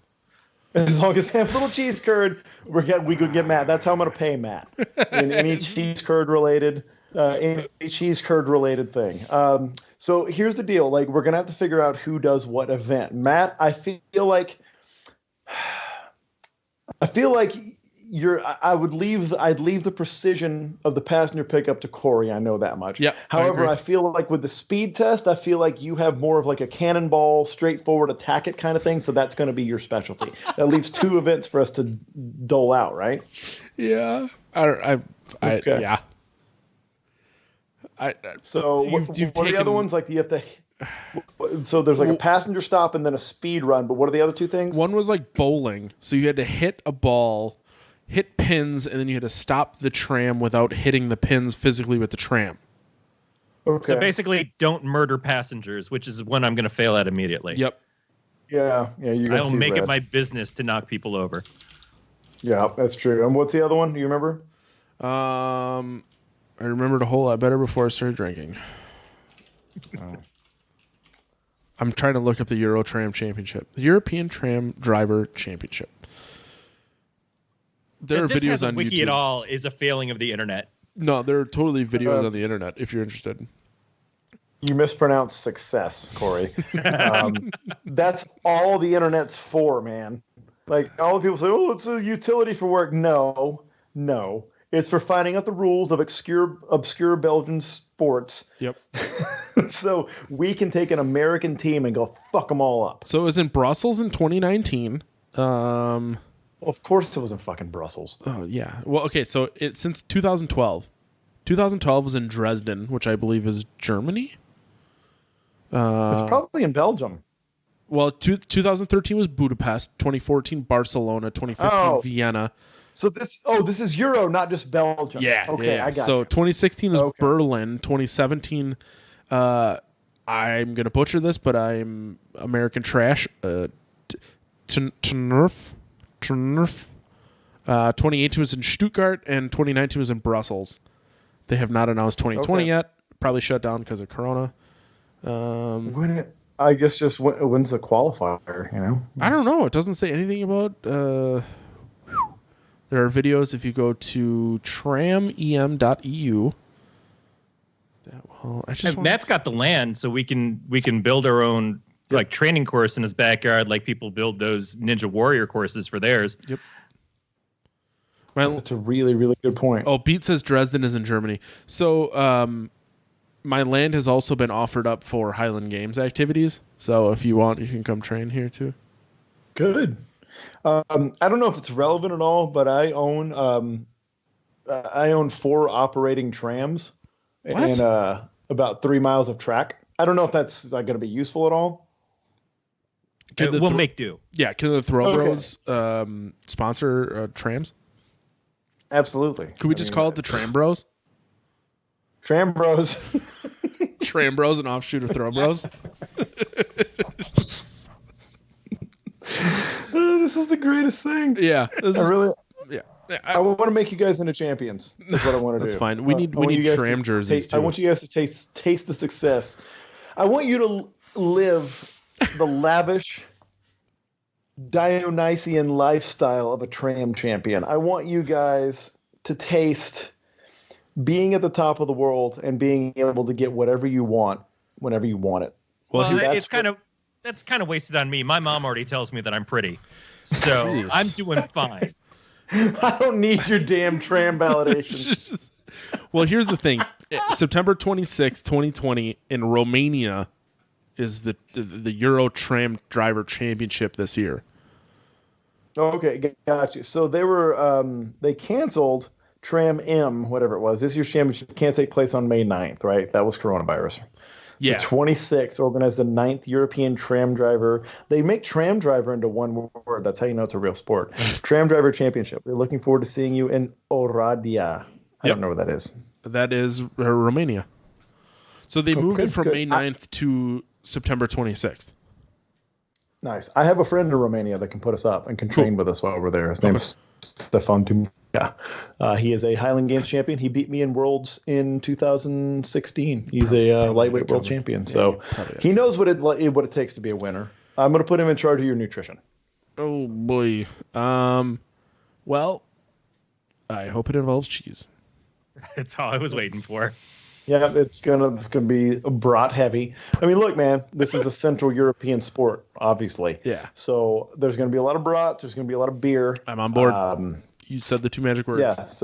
As long as they have a little cheese curd, we could get Matt. That's how I'm going to pay Matt. In any cheese curd related thing. So here's the deal. Like, we're going to have to figure out who does what event. Matt, I feel like I'd leave the precision of the passenger pickup to Corey. I know that much. Yeah, I However, agree. I feel like with the speed test, I feel like you have more of like a cannonball, straightforward, attack it kind of thing. So that's going to be your specialty. That leaves two events for us to dole out, right? Yeah. Okay. Yeah. So You've what are the taken- other ones? Like you have to. So there's like a passenger stop and then a speed run. But what are the other two things? One was like bowling, so you had to hit a ball, hit pins, and then you had to stop the tram without hitting the pins physically with the tram. Okay. So basically, don't murder passengers, which is one I'm going to fail at immediately. Yep. Yeah. You I guys will see make red. it my business to knock people over. Yeah, that's true. And what's the other one? Do you remember? I remembered a whole lot better before I started drinking. I'm trying to look up the Euro Tram Championship, the European Tram Driver Championship. There are If this videos has a on wiki YouTube. at all is a failing of the internet. No, there are totally videos on the internet if you're interested. You mispronounced success, Corey. That's all the internet's for, man. Like, all the people say, oh, it's a utility for work. No. It's for finding out the rules of obscure Belgian sports. Yep. So we can take an American team and go fuck them all up. So it was in Brussels in 2019. Well, of course it was in fucking Brussels. Oh yeah. Well, okay. So since 2012. 2012 was in Dresden, which I believe is Germany. It's probably in Belgium. Well, 2013 was Budapest. 2014 Barcelona. 2015 Oh. Vienna. So this is Euro, not just Belgium. Yeah. Okay, yeah. I got So you. 2016 was Okay. Berlin. 2017. I'm gonna butcher this, but I'm American trash. Tnerf. 2018 was in Stuttgart, and 2019 was in Brussels. They have not announced 2020 Okay. yet. Probably shut down because of Corona. I guess just when's the qualifier, you know? I don't know. It doesn't say anything about. There are videos if you go to tramem.eu. Well, I just And wanna- Matt's got the land, so we can build our own like training course in his backyard, like people build those Ninja Warrior courses for theirs. Yep. That's a really, really good point. Oh, Beat says Dresden is in Germany. So, my land has also been offered up for Highland Games activities. So, if you want, you can come train here too. Good. I don't know if it's relevant at all, but I own 4 operating trams and about 3 miles of track. I don't know if that's going to be useful at all. We'll make do. Yeah, can the Throw Bros sponsor trams? Absolutely. Could we just call it the Tram Bros? Tram Bros. Tram Bros, an offshoot of Throw Bros. This is the greatest thing. Yeah, I want to make you guys into champions. That's what I want to do. That's fine. We need tram jerseys too. I want you guys to taste the success. I want you to live the lavish Dionysian lifestyle of a tram champion. I want you guys to taste being at the top of the world and being able to get whatever you want whenever you want it. Well, that's kind of wasted on me. My mom already tells me that I'm pretty, so I'm doing fine. I don't need your damn tram validation. Well, here's the thing. September 26th, 2020 in Romania is the Euro Tram Driver Championship this year. Okay, got you. So they canceled Tram M, whatever it was. This year's championship can't take place on May 9th, right? That was coronavirus. Yeah. The 26th organized the 9th European Tram Driver. They make Tram Driver into one word. That's how you know it's a real sport. Tram Driver Championship. We're looking forward to seeing you in Oradea. I don't know where that is. That is Romania. So they moved it from May 9th to September 26th. Nice. I have a friend in Romania that can put us up and can train with us while we're there. His name's Stefan Tumka. He is a Highland Games champion. He beat me in Worlds in 2016. He's a lightweight world champion. So he knows what it takes to be a winner. I'm going to put him in charge of your nutrition. Oh, boy. Well, I hope it involves cheese. That's all I was waiting for. Yeah, it's gonna be brat heavy. I mean, look, man, this is a Central European sport, obviously. Yeah. So there's gonna be a lot of brats. There's gonna be a lot of beer. I'm on board. You said the 2 magic words.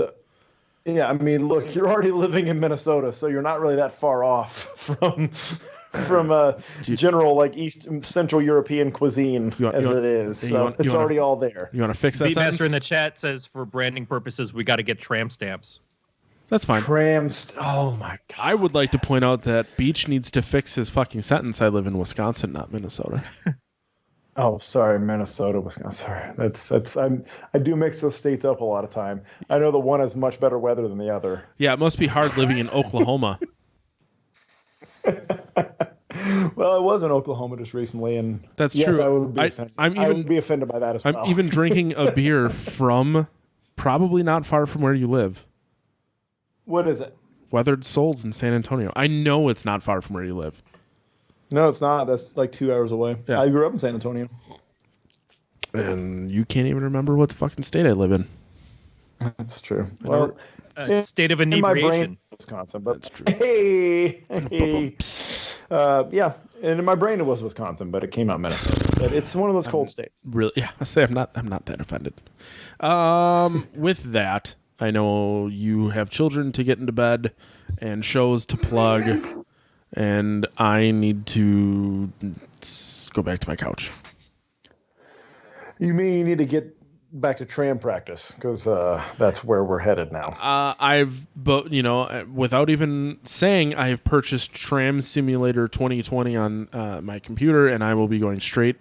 Yeah. I mean, look, you're already living in Minnesota, so you're not really that far off from general like East Central European cuisine it is. So it's already all there. You want to fix that? Beatmaster in the chat says, for branding purposes, we got to get tram stamps. That's fine. Oh my god! I would like to point out that Beech needs to fix his fucking sentence. I live in Wisconsin, not Minnesota. Oh, sorry, Minnesota, Wisconsin. Sorry, I do mix those states up a lot of time. I know the one has much better weather than the other. Yeah, it must be hard living in Oklahoma. Well, I was in Oklahoma just recently, and that's true. I would be offended. I would be offended by that as well. I'm even drinking a beer from probably not far from where you live. What is it? Weathered Souls in San Antonio. I know it's not far from where you live. No, it's not. That's like 2 hours away. Yeah. I grew up in San Antonio. And you can't even remember what the fucking state I live in. That's true. Well, state of inebriation. In my brain, Wisconsin, but that's true. Hey. Yeah, and in my brain it was Wisconsin, but it came out Minnesota. But it's one of those cold states. Really? Yeah. I say I'm not that offended. With that, I know you have children to get into bed and shows to plug, and I need to go back to my couch. You mean you need to get back to tram practice, because that's where we're headed now. Without even saying, I have purchased Tram Simulator 2020 on my computer, and I will be going straight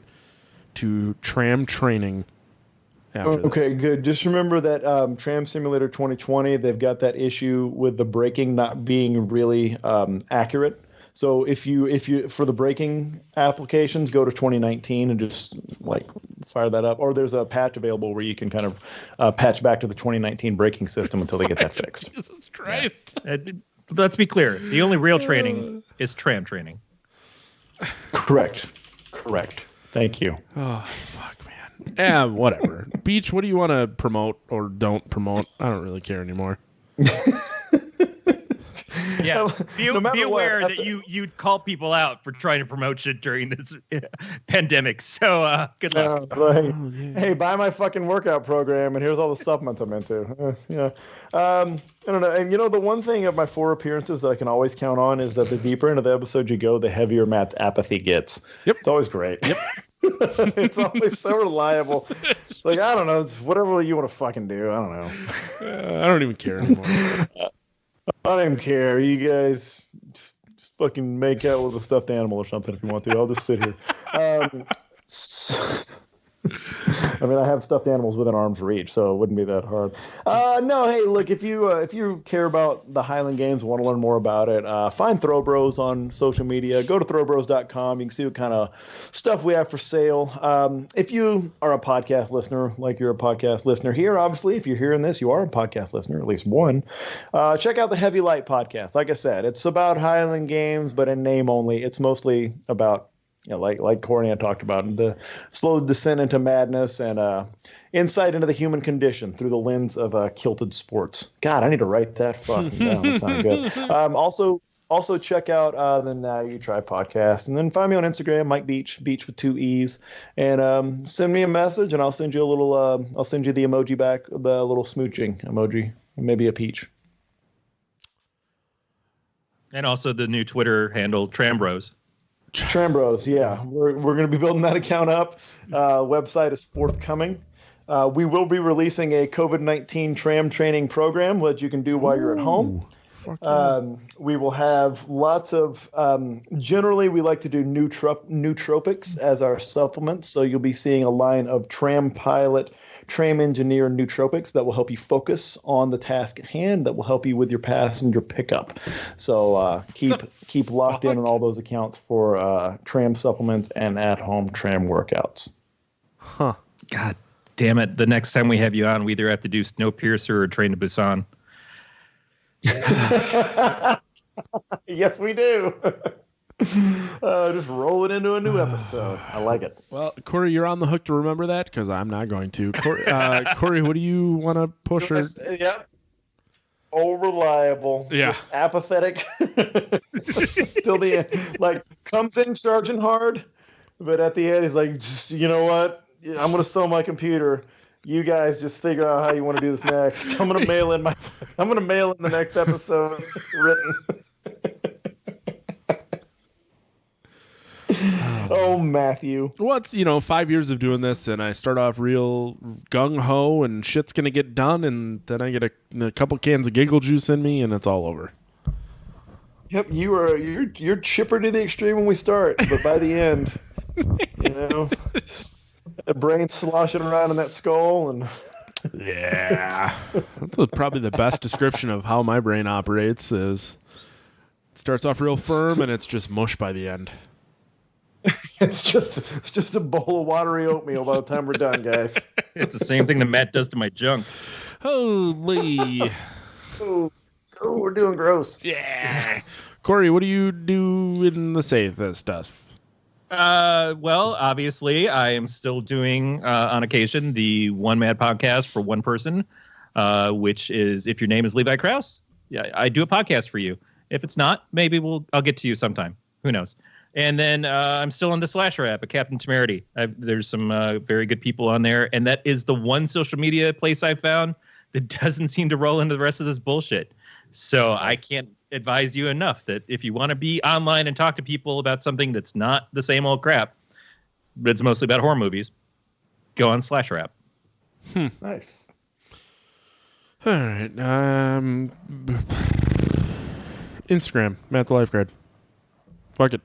to tram training. Okay, good. Just remember that Tram Simulator 2020, they've got that issue with the braking not being really accurate. So if you for the braking applications, go to 2019 and just like fire that up. Or there's a patch available where you can kind of patch back to the 2019 braking system until they get that fixed. Jesus Christ. Yeah. Let's be clear. The only real training is tram training. Correct. Thank you. Oh, fuck, man. Whatever. Beech, what do you want to promote or don't promote? I don't really care anymore. Yeah, be aware that you'd call people out for trying to promote shit during this pandemic. So good luck. Hey, buy my fucking workout program, and here's all the supplements I'm into. I don't know. And the one thing of my 4 appearances that I can always count on is that the deeper into the episode you go, the heavier Matt's apathy gets. Yep, it's always great. Yep. It's always so reliable. Like, I don't know, it's whatever you want to fucking do. I don't know. I don't even care anymore. I don't even care. You guys just fucking make out with a stuffed animal or something if you want to. I'll just sit here. I mean, I have stuffed animals within arm's reach, so it wouldn't be that hard. No, hey, look, if you care about the Highland Games, want to learn more about it, find Throw Bros on social media. Go to throwbros.com. You can see what kind of stuff we have for sale. If you are a podcast listener, like you're a podcast listener here, obviously, if you're hearing this, you are a podcast listener, at least one. Check out the Heavy Light podcast. Like I said, it's about Highland Games, but in name only. It's mostly about, like Corey had talked about, the slow descent into madness and insight into the human condition through the lens of kilted sports. God, I need to write that fucking down. That sounds good. Also check out the Now You Try podcast, and then find me on Instagram, Mike Beech with 2 E's, and send me a message, and I'll send you a little. I'll send you the emoji back, the little smooching emoji, maybe a peach. And also the new Twitter handle, Trambros. Trambros, yeah. We're going to be building that account up. Website is forthcoming. We will be releasing a COVID-19 tram training program that you can do while you're at home. We will have lots of, generally we like to do nootropics as our supplements. So you'll be seeing a line of Tram Pilot, Tram Engineer nootropics that will help you focus on the task at hand, that will help you with your passenger pickup. So keep locked in on all those accounts for tram supplements and at-home tram workouts. Huh. God damn it. The next time we have you on, we either have to do Snowpiercer or Train to Busan. Yes, we do. Just roll it into a new episode. I like it. Well, Corey, you're on the hook to remember that because I'm not going to. Corey, what do you want to push? Yep. Reliable. Yeah. Just apathetic till the end. Like, comes in charging hard, but at the end he's like, just, you know what? I'm gonna sell my computer. You guys just figure out how you want to do this next. I'm gonna mail in the next episode written. Oh, Matthew. Well, it's 5 years of doing this, and I start off real gung ho, and shit's gonna get done, and then I get a couple cans of giggle juice in me, and it's all over. Yep, you're chipper to the extreme when we start, but by the end, the brain's sloshing around in that skull, and yeah, that's probably the best description of how my brain operates. Is it starts off real firm, and it's just mush by the end. It's just a bowl of watery oatmeal by the time we're done, guys. It's the same thing that Matt does to my junk. Holy. Oh, we're doing gross. Yeah. Corey, what do you do in the safe stuff? Well, obviously, I am still doing, on occasion, the One Mad podcast for one person, which is If Your Name is Levi Krause. Yeah, I do a podcast for you. If it's not, maybe I'll get to you sometime. Who knows? And then I'm still on the Slasher app at Captain Temerity. There's some very good people on there. And that is the one social media place I found that doesn't seem to roll into the rest of this bullshit. So I can't advise you enough that if you want to be online and talk to people about something that's not the same old crap, but it's mostly about horror movies, go on Slasher app. Nice. All right. Instagram, Matt the Lifeguard. Fuck it.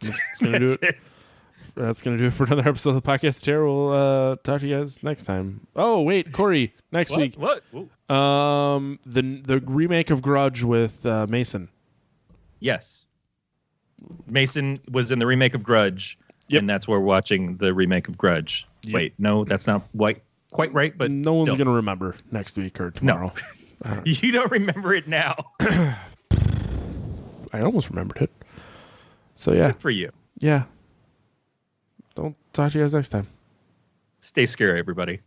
That's gonna do it. That's gonna do it for another episode of the Podcast Terror. We'll talk to you guys next time. Oh wait, Corey, next week. What? The remake of Grudge with Mason. Yes. Mason was in the remake of Grudge, and that's where we're watching the remake of Grudge. Yep. Wait, no, that's not quite right, but no one's gonna remember next week or tomorrow. No. You don't remember it now. I almost remembered it. So yeah. Good for you. Yeah. Don't talk to you guys next time. Stay scary, everybody.